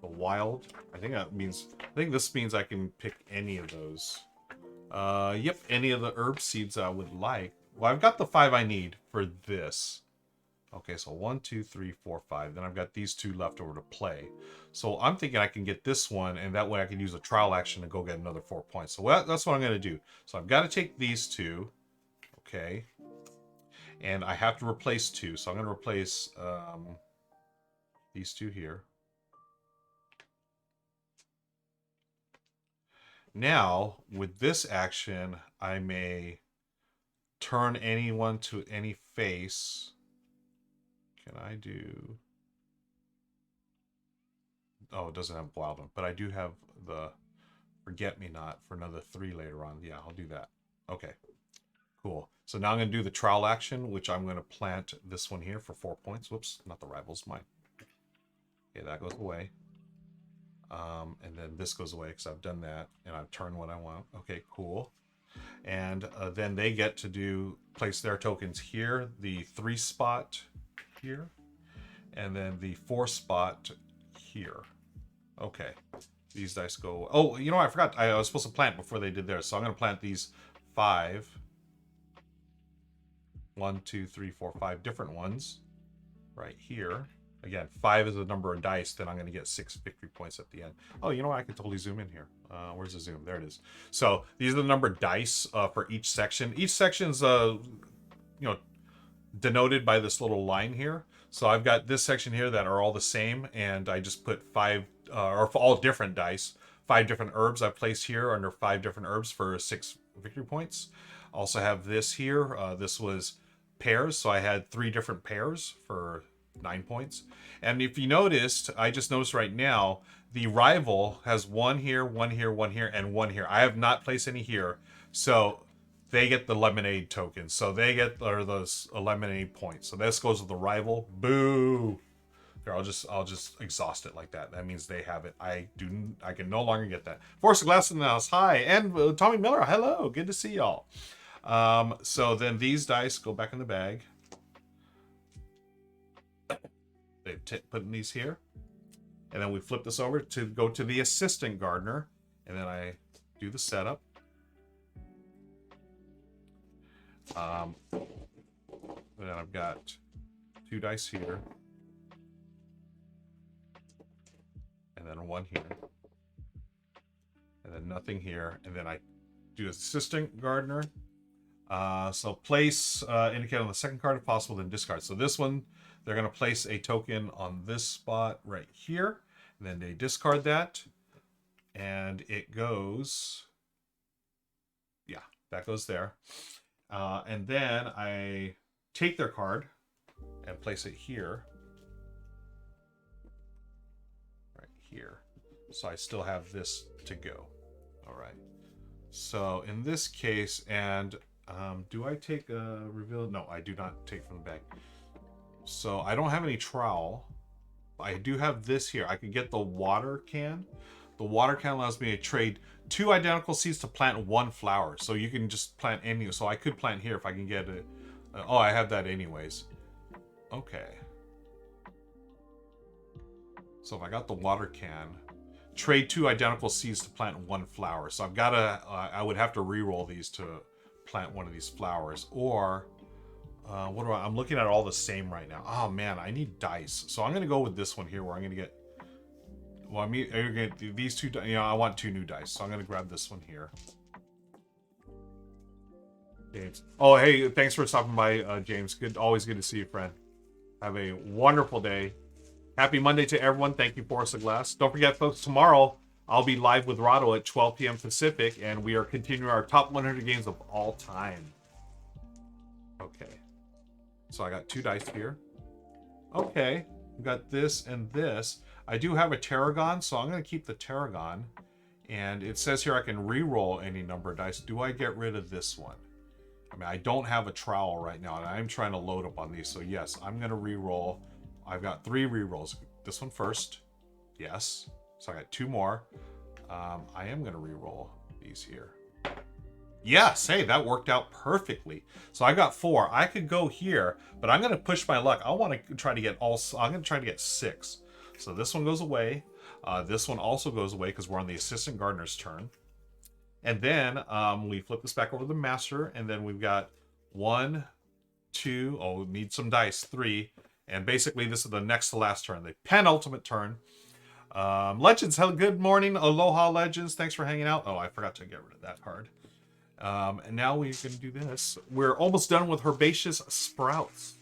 a wild. I think this means I can pick any of those. Yep, any of the herb seeds I would like. Well, I've got the 5 I need for this. Okay, so 1, 2, 3, 4, 5. Then I've got these 2 left over to play. So I'm thinking I can get this one, and that way I can use a trial action to go get another 4 points. So that's what I'm going to do. So I've got to take these 2. Okay. And I have to replace 2. So I'm going to replace these 2 here. Now, with this action, I may turn anyone to any face. Can I do... Oh, it doesn't have wild one, but I do have the forget-me-not for another 3 later on. Yeah, I'll do that. Okay, cool. So now I'm going to do the trowel action, which I'm going to plant this one here for 4 points. Whoops, not the rivals, mine. Okay, that goes away. And then this goes away because I've done that, and I've turned what I want. Okay, cool. And then they get to place their tokens here, the 3 spot here, and then the 4 spot here. Okay, these dice go. Oh, you know, I forgot. I was supposed to plant before they did theirs, so I'm going to plant these 5. 1, 2, 3, 4, 5 different ones right here. Again, 5 is the number of dice. Then I'm going to get 6 victory points at the end. Oh, you know what? I can totally zoom in here. Where's the zoom? There it is. So these are the number of dice for each section. Each section's denoted by this little line here. So I've got this section here that are all the same, and I just put 5 or all different dice. 5 different herbs I placed here under 5 different herbs for 6 victory points. Also have this here. This was pairs, so I had 3 different pairs for 9 points. And if you noticed, I just noticed right now, the rival has 1 here, 1 here, 1 here, and 1 here. I have not placed any here, so they get the lemonade tokens. So they get those lemonade points. So this goes with the rival. Boo! Here, I'll just exhaust it like that. That means they have it. I can no longer get that. Force Glass in the house. Hi, and Tommy Miller. Hello, good to see y'all. So then these dice go back in the bag. They put these here, and then we flip this over to go to the assistant gardener, and then I do the setup. And then I've got 2 dice here, and then 1 here, and then nothing here, and then I do assistant gardener. So place indicate on the second card if possible, then discard. So this one, they're going to place a token on this spot right here, and then they discard that, and it goes, yeah, that goes there. And then I take their card and place it here, right here. So I still have this to go. All right. So in this case, and Do I take a reveal? No, I do not take from the bag. So I don't have any trowel. I do have this here. I can get the water can. The water can allows me to trade 2 identical seeds to plant 1 flower. So you can just plant any. So I could plant here if I can get it. Oh, I have that anyways. Okay. So if I got the water can, trade 2 identical seeds to plant 1 flower. So I've got to, I would have to re-roll these to plant one of these flowers. Or, what do I'm looking at all the same right now. Oh man, I need dice. So I'm going to go with this one here where I'm going to get, well, I mean, you're going to, these 2, you know, I want 2 new dice. So I'm going to grab this one here. James. Oh, hey, thanks for stopping by, James. Always good to see you, friend. Have a wonderful day. Happy Monday to everyone. Thank you, Forest of Glass. Don't forget, folks, tomorrow I'll be live with Rahdo at 12 p.m. Pacific, and we are continuing our top 100 games of all time. Okay. So I got 2 dice here. Okay. We got this and this. I do have a Tarragon, so I'm going to keep the Tarragon. And it says here I can re-roll any number of dice. Do I get rid of this one? I mean, I don't have a trowel right now, and I'm trying to load up on these. So yes, I'm going to re-roll. I've got 3 re-rolls. This one first. Yes. So I got 2 more. I am going to re-roll these here. Yes. Hey, that worked out perfectly. So I got 4. I could go here, but I'm going to push my luck. I want to try to get I'm going to try to get 6. So this one goes away. This one also goes away because we're on the assistant gardener's turn. And then we flip this back over to the master, and then we've got 1, 2. Oh, we need some dice. 3. And basically, this is the next to last turn, the penultimate turn. Legends, good morning. Aloha, Legends. Thanks for hanging out. Oh, I forgot to get rid of that card. And now we can do this. We're almost done with Herbaceous Sprouts.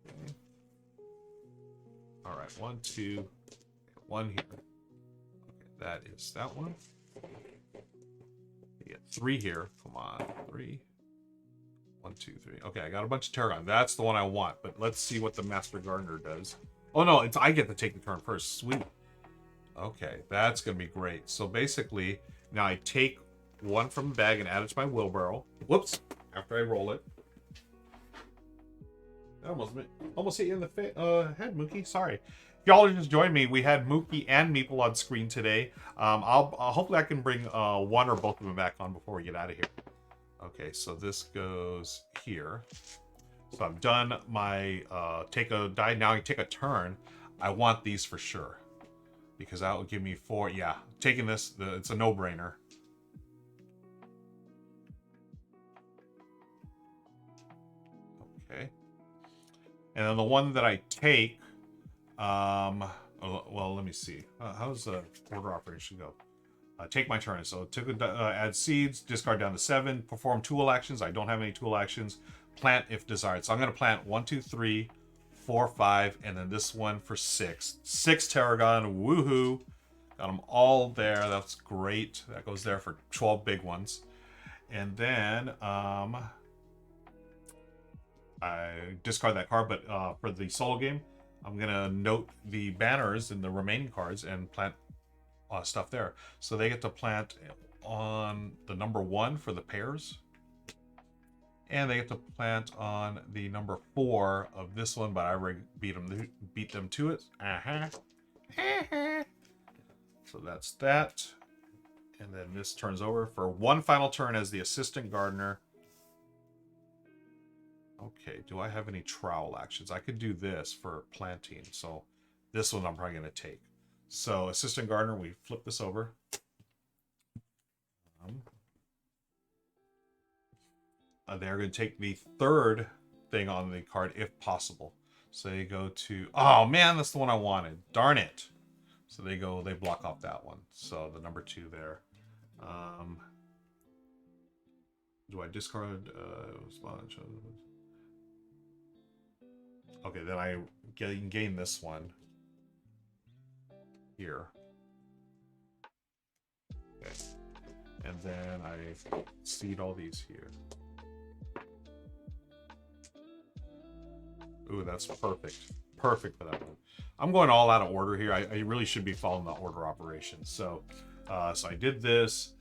Okay. All right, 1, 2, 1 here. Okay, that is that one. You get 3 here. Come on, 3. 1, 2, 3. Okay, I got a bunch of Tarragon. That's the one I want, but let's see what the Master Gardener does. Oh no, it's I get to take the turn first. Sweet. Okay, that's gonna be great. So basically, now I take 1 from the bag and add it to my wheelbarrow. Whoops! After I roll it, that almost hit you in the head, Mookie. Sorry. If y'all just joined me, we had Mookie and Meeple on screen today. Hopefully I can bring 1 or both of them back on before we get out of here. Okay, so this goes here. So I've done my take a die. Now I take a turn. I want these for sure because that will give me 4. Yeah, taking this, it's a no-brainer. Okay, and then the one that I take, well, let me see. How's the order operation go? Take my turn. So add seeds, discard down to 7, perform tool actions. I don't have any tool actions. Plant if desired. So I'm going to plant 1, 2, 3, 4, 5, and then this one for 6. 6 Tarragon. Woohoo! Got them all there. That's great. That goes there for 12 big ones. And then I discard that card, but for the solo game, I'm going to note the banners in the remaining cards and plant stuff there. So they get to plant on the number 1 for the pairs. And they get to plant on the number 4 of this one, but I already beat them to it. So that's that. And then this turns over for 1 final turn as the assistant gardener. Okay, do I have any trowel actions? I could do this for planting. So this one I'm probably going to take. So assistant gardener, we flip this over. They're going to take the 3rd thing on the card if possible. So they go to, oh man, that's the one I wanted. Darn it. So they block off that one. So the number 2 there. Do I discard? Okay, then I gain this one here. Okay. And then I seed all these here. Ooh, that's perfect. Perfect for that one. I'm going all out of order here. I really should be following the order operation. So, so I did this,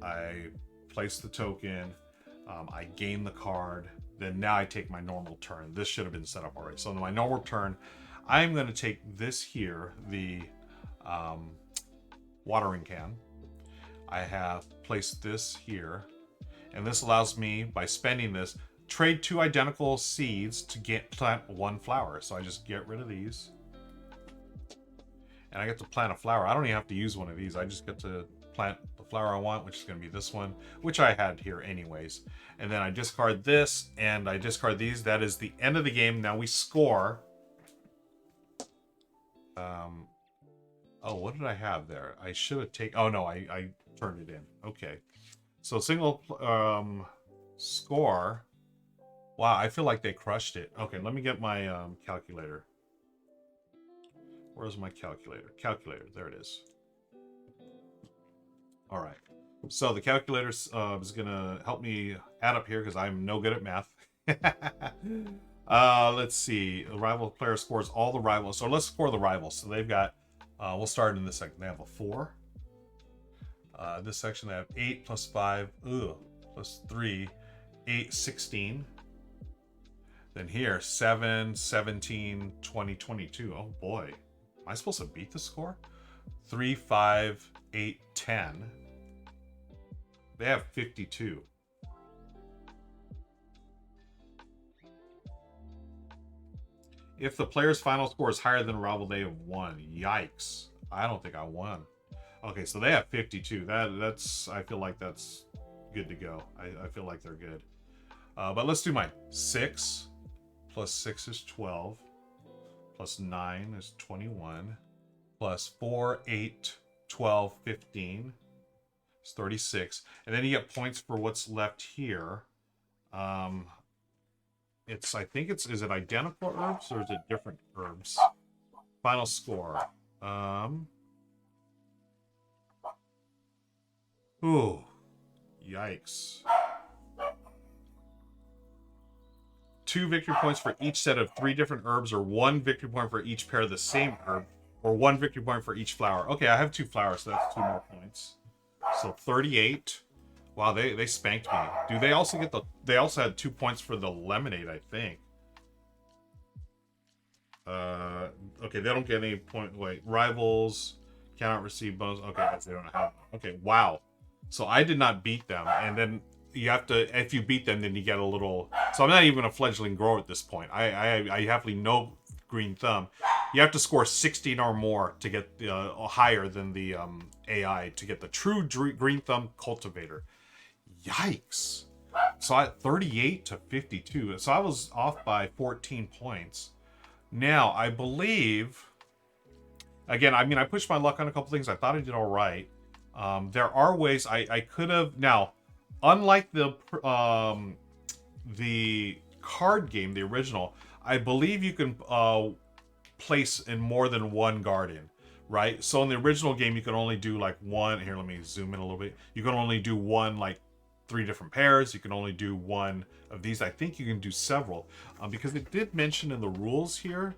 I place the token, I gain the card, then now I take my normal turn. This should have been set up already. So in my normal turn, I'm going to take this here, the watering can. I have placed this here, and this allows me, by spending this, trade 2 identical seeds to plant 1 flower. So I just get rid of these, and I get to plant a flower. I don't even have to use one of these. I just get to plant the flower I want, which is going to be this one, which I had here anyways. And then I discard this, and I discard these. That is the end of the game. Now we score. Oh, what did I have there? I should have taken... Oh, no, I turned it in. Okay. So single score. Wow, I feel like they crushed it. Okay, let me get my calculator. Where's my calculator? Calculator, there it is. All right. So the calculator is going to help me add up here because I'm no good at math. Let's see. The rival player scores all the rivals. So let's score the rivals. So they've got... we'll start in this section. They have a 4. This section they have 8 plus 5, plus 3, 8, 16. Then here, 7, 17, 20, 22. Oh boy. Am I supposed to beat the score? 3, 5, 8, 10. They have 52. If the player's final score is higher than a rival, they have won. Yikes. I don't think I won. Okay, so they have 52. That's I feel like that's good to go. I feel like they're good. But let's do mine. 6 plus 6 is 12. Plus 9 is 21. Plus 4, 8, 12, 15. It's 36. And then you get points for what's left here. I think it's, is it identical herbs or is it different herbs? Final score. Ooh, yikes. 2 victory points for each set of 3 different herbs, or 1 victory point for each pair of the same herb, or 1 victory point for each flower. Okay, I have 2 flowers, so that's 2 more points. So 38. Wow, they spanked me. Do they also get the... They also had 2 points for the lemonade, I think. Okay, they don't get any point... Wait, rivals cannot receive bonus. Okay, they don't have... Okay, wow. So I did not beat them, and then you have to... If you beat them, then you get a little... So I'm not even a fledgling grower at this point. I happily no green thumb. You have to score 16 or more to get higher than the AI to get the true green thumb cultivator. Yikes. So I 38 to 52. So I was off by 14 points. Now, I believe... Again, I mean, I pushed my luck on a couple things. I thought I did all right. There are ways I could have... Now, unlike the card game, the original, I believe you can place in more than one garden, right? So in the original game, you can only do like one... Here, let me zoom in a little bit. You can only do one, like, 3 different pairs. You can only do one of these. I think you can do several. Because it did mention in the rules here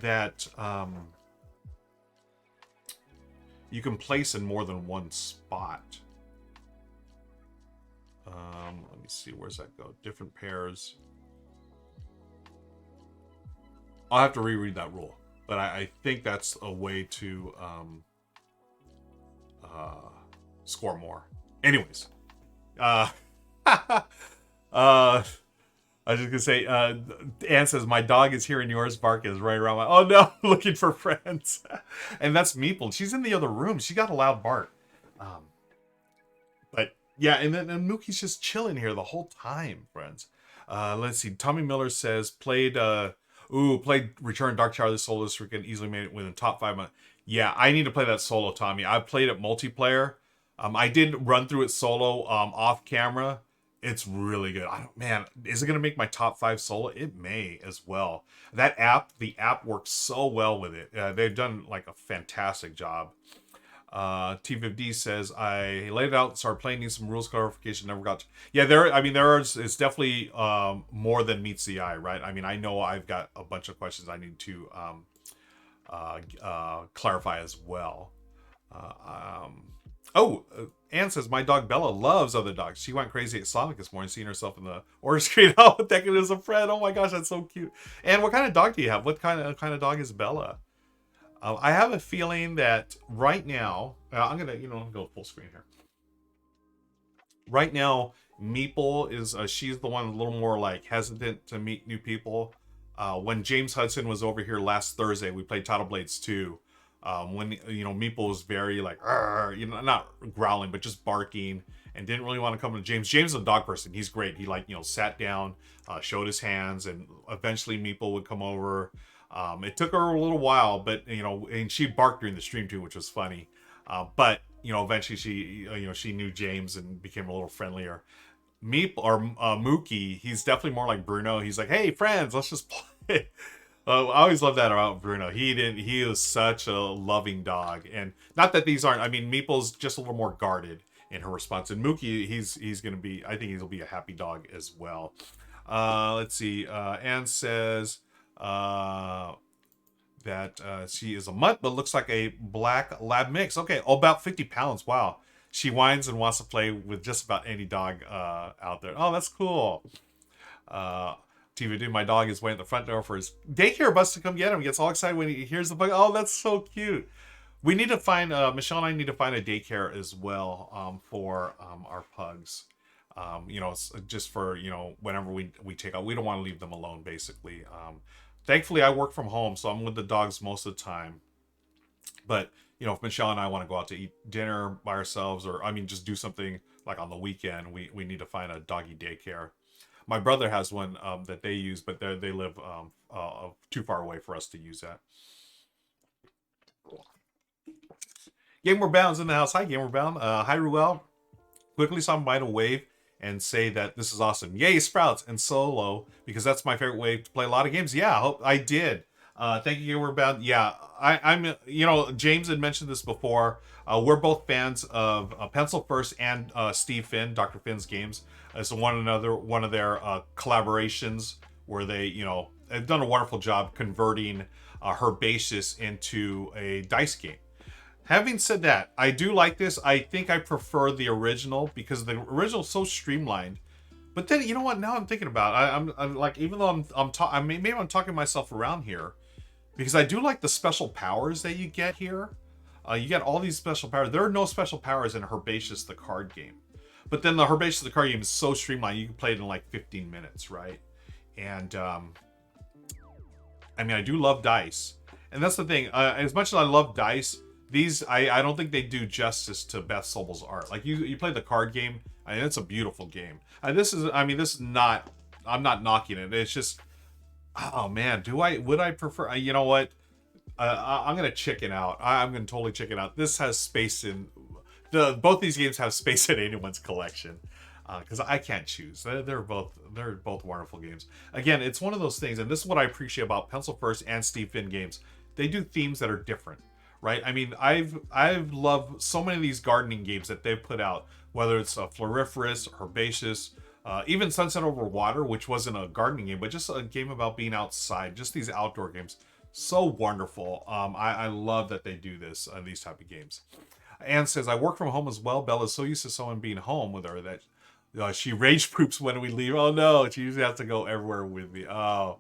that... you can place in more than one spot. Let me see, where's that go? Different pairs. I'll have to reread that rule, but I think that's a way to score more. Anyways, I was just gonna say, Anne says, my dog is hearing yours bark is right around my... Oh no, looking for friends. And that's Meeple. She's in the other room. She got a loud bark. But yeah, and then Mookie's just chilling here the whole time, friends. Let's see. Tommy Miller says, played Return Dark Tower this solo this weekend, easily made it within top 5 months. Yeah, I need to play that solo, Tommy. I played it multiplayer. I did run through it solo off camera. It's really good. Man, is it going to make my top 5 solo? It may as well. The app works so well with it. They've done like a fantastic job. T50 says, I laid it out, started playing, need some rules clarification, never got to... Yeah, it's definitely more than meets the eye, right? I mean, I know I've got a bunch of questions I need to clarify as well. Oh, Anne says, my dog Bella loves other dogs. She went crazy at Sonic this morning, seeing herself in the order screen. Oh, Declan is a friend. Oh my gosh, that's so cute. And what kind of dog do you have? What kind of dog is Bella? I have a feeling that right now, I'm going to, go full screen here. Right now, Meeple is, she's the one a little more like hesitant to meet new people. When James Hudson was over here last Thursday, we played Title Blades 2. When Meeple was very like not growling but just barking and didn't really want to come to James. James is a dog person. He's great. He sat down, showed his hands, and eventually Meeple would come over. It took her a little while, but and she barked during the stream too, which was funny. But eventually she knew James and became a little friendlier. Meeple or Mookie, he's definitely more like Bruno. He's like, hey friends, let's just play. I always love that about Bruno. He is such a loving dog, and not that these aren't. I mean, Meeple's just a little more guarded in her response, and Mookie, he's gonna be. I think he'll be a happy dog as well. Let's see. Anne says that she is a mutt, but looks like a black lab mix. Okay, about 50 pounds. Wow. She whines and wants to play with just about any dog out there. Oh, that's cool. TV dude, my dog is waiting at the front door for his daycare bus to come get him. He gets all excited when he hears the bug. Oh, that's so cute. We need to find, Michelle and I need to find a daycare as well for our pugs. Just for, whenever we take out, we don't want to leave them alone, basically. Thankfully, I work from home, so I'm with the dogs most of the time. But, if Michelle and I want to go out to eat dinner by ourselves, or, just do something like on the weekend, we need to find a doggy daycare. My brother has one that they use, but they live too far away for us to use that. Gamer Bound's in the house. Hi, Gamer Bound. Hi, Ruel. Quickly saw him bite a wave and say that this is awesome. Yay, Sprouts and solo, because that's my favorite way to play a lot of games. Yeah, I hope I did. Thank you, Gamer Bound. Yeah, I'm. James had mentioned this before. We're both fans of Pencil First and Steve Finn, Dr. Finn's games. It's one of their collaborations where they, have done a wonderful job converting Herbaceous into a dice game. Having said that, I do like this. I think I prefer the original because the original is so streamlined. But then, you know what? Now I'm thinking about it. I'm like, even though maybe I'm talking myself around here, because I do like the special powers that you get here. You get all these special powers. There are no special powers in Herbaceous, the card game. But then the Herbaceous, the card game, is so streamlined. You can play it in like 15 minutes, right? And, I do love dice. And that's the thing. As much as I love dice, these, I don't think they do justice to Beth Sobel's art. Like, you play the card game, it's a beautiful game. This is not, I'm not knocking it. It's just, oh man, would I prefer, you know what? I'm going to chicken out. I'm going to totally chicken out. This has space in, both these games have space in anyone's collection. Because I can't choose. They're both wonderful games. Again, it's one of those things, and this is what I appreciate about Pencil First and Steve Finn games. They do themes that are different, right? I've loved so many of these gardening games that they've put out, whether it's Floriferous, Herbaceous, even Sunset Over Water, which wasn't a gardening game, but just a game about being outside. Just these outdoor games, so wonderful. I love that they do this, these type of games. Anne says, I work from home as well. Bella's so used to someone being home with her that she rage poops when we leave. Oh no, she usually has to go everywhere with me. Oh,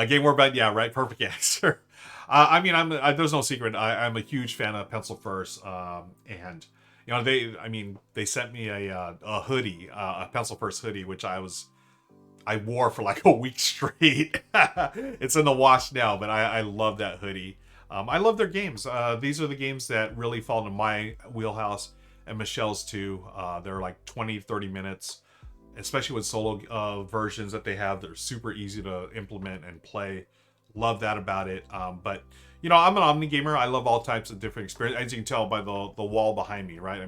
Game War Band, yeah, right, perfect answer. There's no secret. I'm a huge fan of Pencil First, and they sent me a hoodie, a Pencil First hoodie, which I wore for like a week straight. It's in the wash now, but I love that hoodie. I love their games. These are the games that really fall into my wheelhouse, and Michelle's too. They're like 20, 30 minutes, especially with solo versions that they have. They're super easy to implement and play. Love that about it. But I'm an Omni gamer. I love all types of different experiences, as you can tell by the wall behind me, right?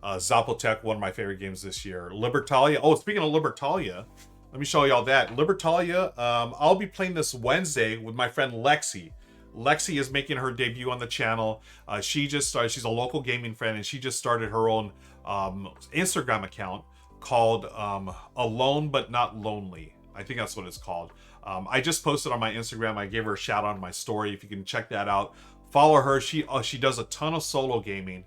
Zapotec, one of my favorite games this year. Libertalia. Oh, speaking of Libertalia, let me show y'all that. Libertalia, I'll be playing this Wednesday with my friend Lexi. Lexi is making her debut on the channel. She just started, she's a local gaming friend, and she just started her own Instagram account called Alone But Not Lonely. I think that's what it's called. I just posted on my Instagram. I gave her a shout out on my story. If you can check that out, follow her. She does a ton of solo gaming.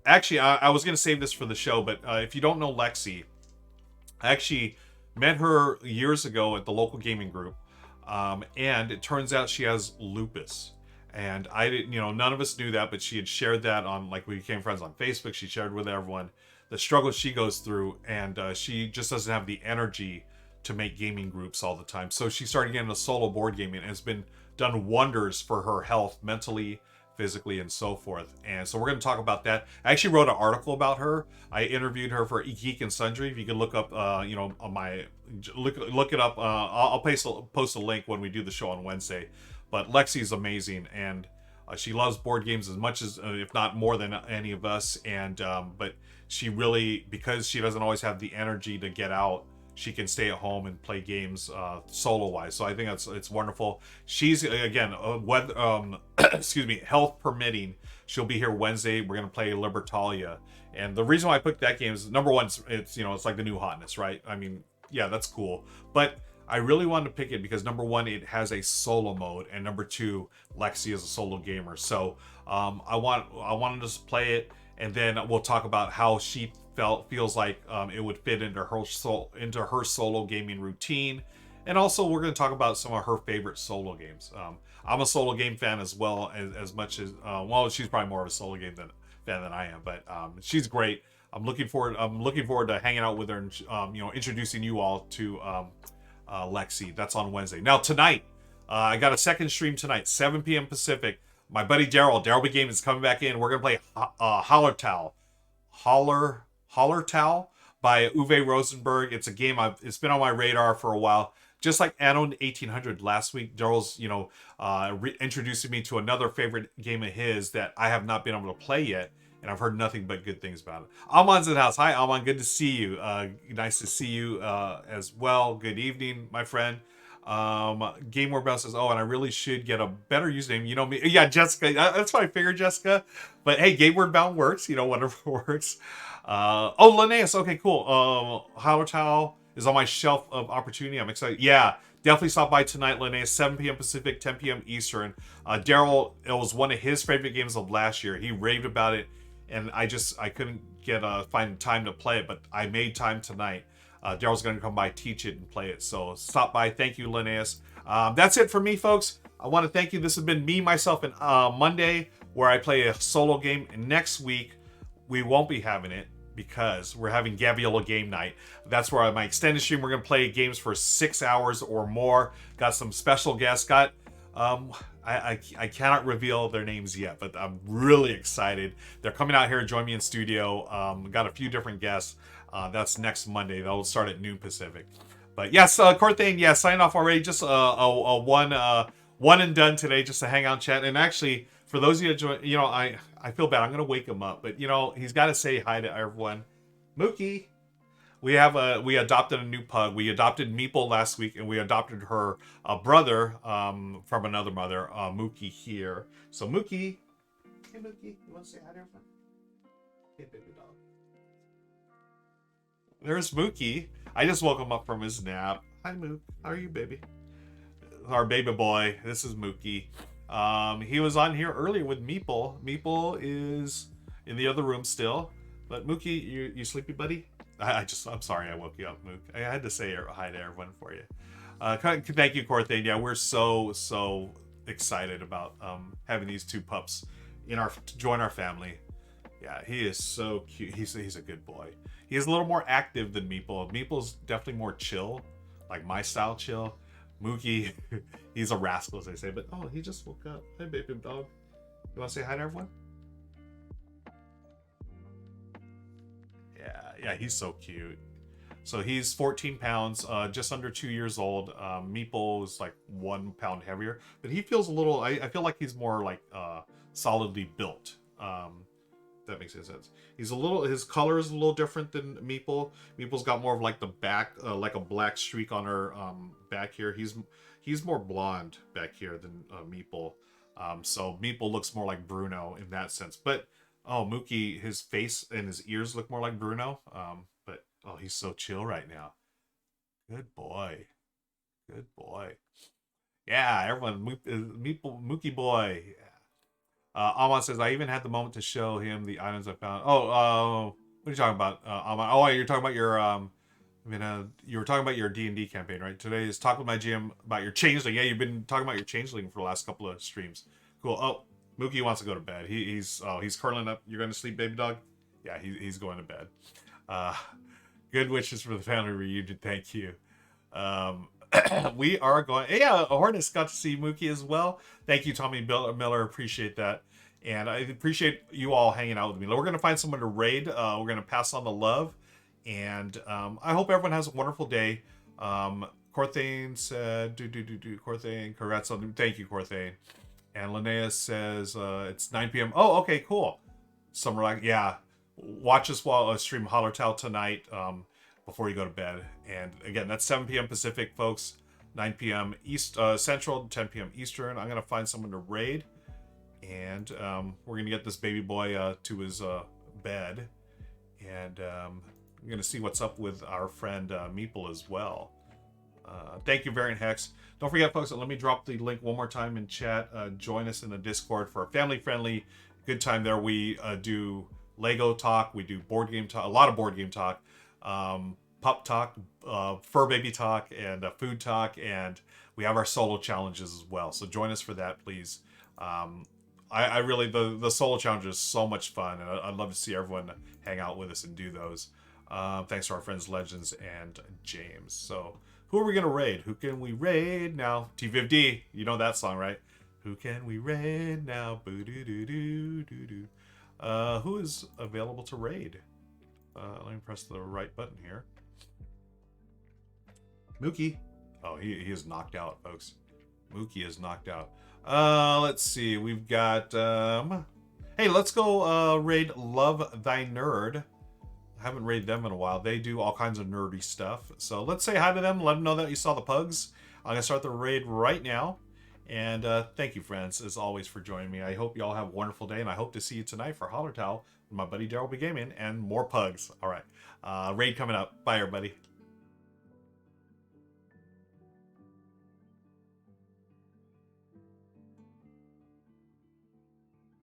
Actually, I was gonna save this for the show, but if you don't know Lexi, I actually met her years ago at the local gaming group, and it turns out she has lupus. And I didn't, none of us knew that, but she had shared that on, like, we became friends on Facebook. She shared with everyone the struggles she goes through, and she just doesn't have the energy to make gaming groups all the time. So she started getting a solo board gaming, and it's been done wonders for her health mentally, physically, and so forth. And so we're going to talk about that. I actually wrote an article about her. I interviewed her for Geek and Sundry. If you can look up, on my look it up. I'll post a link when we do the show on Wednesday. But Lexi's amazing, and she loves board games as much as, if not more than any of us. And but she really, because she doesn't always have the energy to get out, she can stay at home and play games solo wise. So I think it's wonderful. She's again, excuse me, health permitting, she'll be here Wednesday. We're gonna play Libertalia, and the reason why I picked that game is, number one, it's like the new hotness, right? I mean, yeah, that's cool, but I really wanted to pick it because, number one, it has a solo mode, and number two, Lexi is a solo gamer. So I wanted to play it, and then we'll talk about how she feels like it would fit into her solo gaming routine, and also we're going to talk about some of her favorite solo games. I'm a solo game fan as well, as much as well. She's probably more of a solo game fan than I am, but she's great. I'm looking forward to hanging out with her and introducing you all to Lexi. That's on Wednesday. Now tonight, I got a second stream tonight, 7 p.m. Pacific. My buddy Daryl Big Game is coming back in. We're gonna play Hallertau by Uwe Rosenberg. It's a game it's been on my radar for a while. Just like Anno 1800 last week, Daryl's introducing me to another favorite game of his that I have not been able to play yet, and I've heard nothing but good things about it. Amon's in the house. Hi, Amon. Good to see you. Nice to see you as well. Good evening, my friend. Game War Bell says, "Oh, and I really should get a better username." You know me, yeah, Jessica. That's what I figured, Jessica. But hey, Game Word Bound works. Whatever works. Linnaeus. Okay, cool. Hallertau is on my shelf of opportunity. I'm excited. Yeah, definitely stop by tonight, Linnaeus. 7 p.m. Pacific, 10 p.m. Eastern. Daryl, it was one of his favorite games of last year. He raved about it, and I couldn't find time to play it, but I made time tonight. Daryl's going to come by, teach it, and play it. So stop by. Thank you, Linnaeus. That's it for me, folks. I want to thank you. This has been me, myself, and Monday, where I play a solo game. And next week, we won't be having it because we're having Gaviola game night. That's where my extended stream, we're going to play games for 6 hours or more. Got some special guests. I cannot reveal their names yet, but I'm really excited. They're coming out here and join me in studio. Got a few different guests. That's next Monday. That'll start at noon Pacific. But yes, Corthane, yeah, sign off already. Just a one and done today, just to hang out and chat. And actually, for those of you that join, I feel bad. I'm gonna wake him up, but he's got to say hi to everyone. Mookie, we adopted a new pug. We adopted Meeple last week, and we adopted her brother from another mother, Mookie here. So Mookie, hey Mookie, you want to say hi to everyone? Hey baby dog. There's Mookie. I just woke him up from his nap. Hi Mook, how are you, baby? Our baby boy. This is Mookie. He was on here earlier with Meeple. Meeple is in the other room still. But Mookie, you sleepy, buddy? I'm sorry I woke you up, Mook. I had to say hi to everyone for you. Thank you, Corthane. Yeah, we're so excited about having these two pups join our family. Yeah, he is so cute. He's a good boy. He is a little more active than Meeple. Meeple's definitely more chill, like my style chill. Mookie, he's a rascal, as they say. But he just woke up. Hey, baby dog. You want to say hi to everyone? Yeah, he's so cute. So he's 14 pounds, just under 2 years old. Meeple is like 1 pound heavier, but he feels a little. I feel like he's more like solidly built. That makes any sense. His color is a little different than Meeple. Meeple's got more of like the back, like a black streak on her back here. He's more blonde back here than Meeple. So Meeple looks more like Bruno in that sense. But Mookie, his face and his ears look more like Bruno. But he's so chill right now. Good boy. Good boy. Yeah, everyone, Mookie boy. Yeah. Alma says, I even had the moment to show him the items I found. What are you talking about, Alma? Oh, you're talking about your you were talking about your D&D campaign, right? Today is talk with my GM about your changeling. Yeah, you've been talking about your changeling for the last couple of streams. Cool. Oh, Mookie wants to go to bed. He's curling up. You're going to sleep, baby dog? Yeah, he's going to bed. Uh, good wishes for the family reunion. Thank you. We are going. Yeah, Hornets got to see Mookie as well. Thank you, Tommy Miller. Appreciate that. And I appreciate you all hanging out with me. We're going to find someone to raid. We're going to pass on the love. And I hope everyone has a wonderful day. Corthane said, Corthane, congrats on, thank you, Corthane. And Linnea says, it's 9 p.m. Oh, okay, cool. Summer, yeah. Watch us while stream Hollertown tonight before you go to bed. And again, that's 7 p.m. Pacific, folks. 9 p.m. East Central, 10 p.m. Eastern. I'm going to find someone to raid. And we're going to get this baby boy to his bed. And I'm going to see what's up with our friend Meeple as well. Thank you, Variant Hex. Don't forget, folks, let me drop the link one more time in chat. Join us in the Discord for a family-friendly good time there. We do Lego talk. We do board game talk, a lot of board game talk, pup talk, fur baby talk, and food talk. And we have our solo challenges as well. So join us for that, please. I really, the solo challenge is so much fun. And I'd love to see everyone hang out with us and do those. Thanks to our friends Legends and James. So who are we going to raid? Who can we raid now? T50, you know that song, right? Who can we raid now? Boo-doo-doo-doo-doo-doo. Who is available to raid? Let me press the right button here. Mookie. Oh, he is knocked out, folks. Mookie is knocked out. Let's see. We've got... hey, let's go raid Love Thy Nerd. I haven't raided them in a while. They do all kinds of nerdy stuff. So let's say hi to them. Let them know that you saw the Pugs. I'm going to start the raid right now. And thank you, friends, as always, for joining me. I hope you all have a wonderful day. And I hope to see you tonight for Hollertown with my buddy Daryl B. Gaming and more Pugs. All right. Raid coming up. Bye, everybody.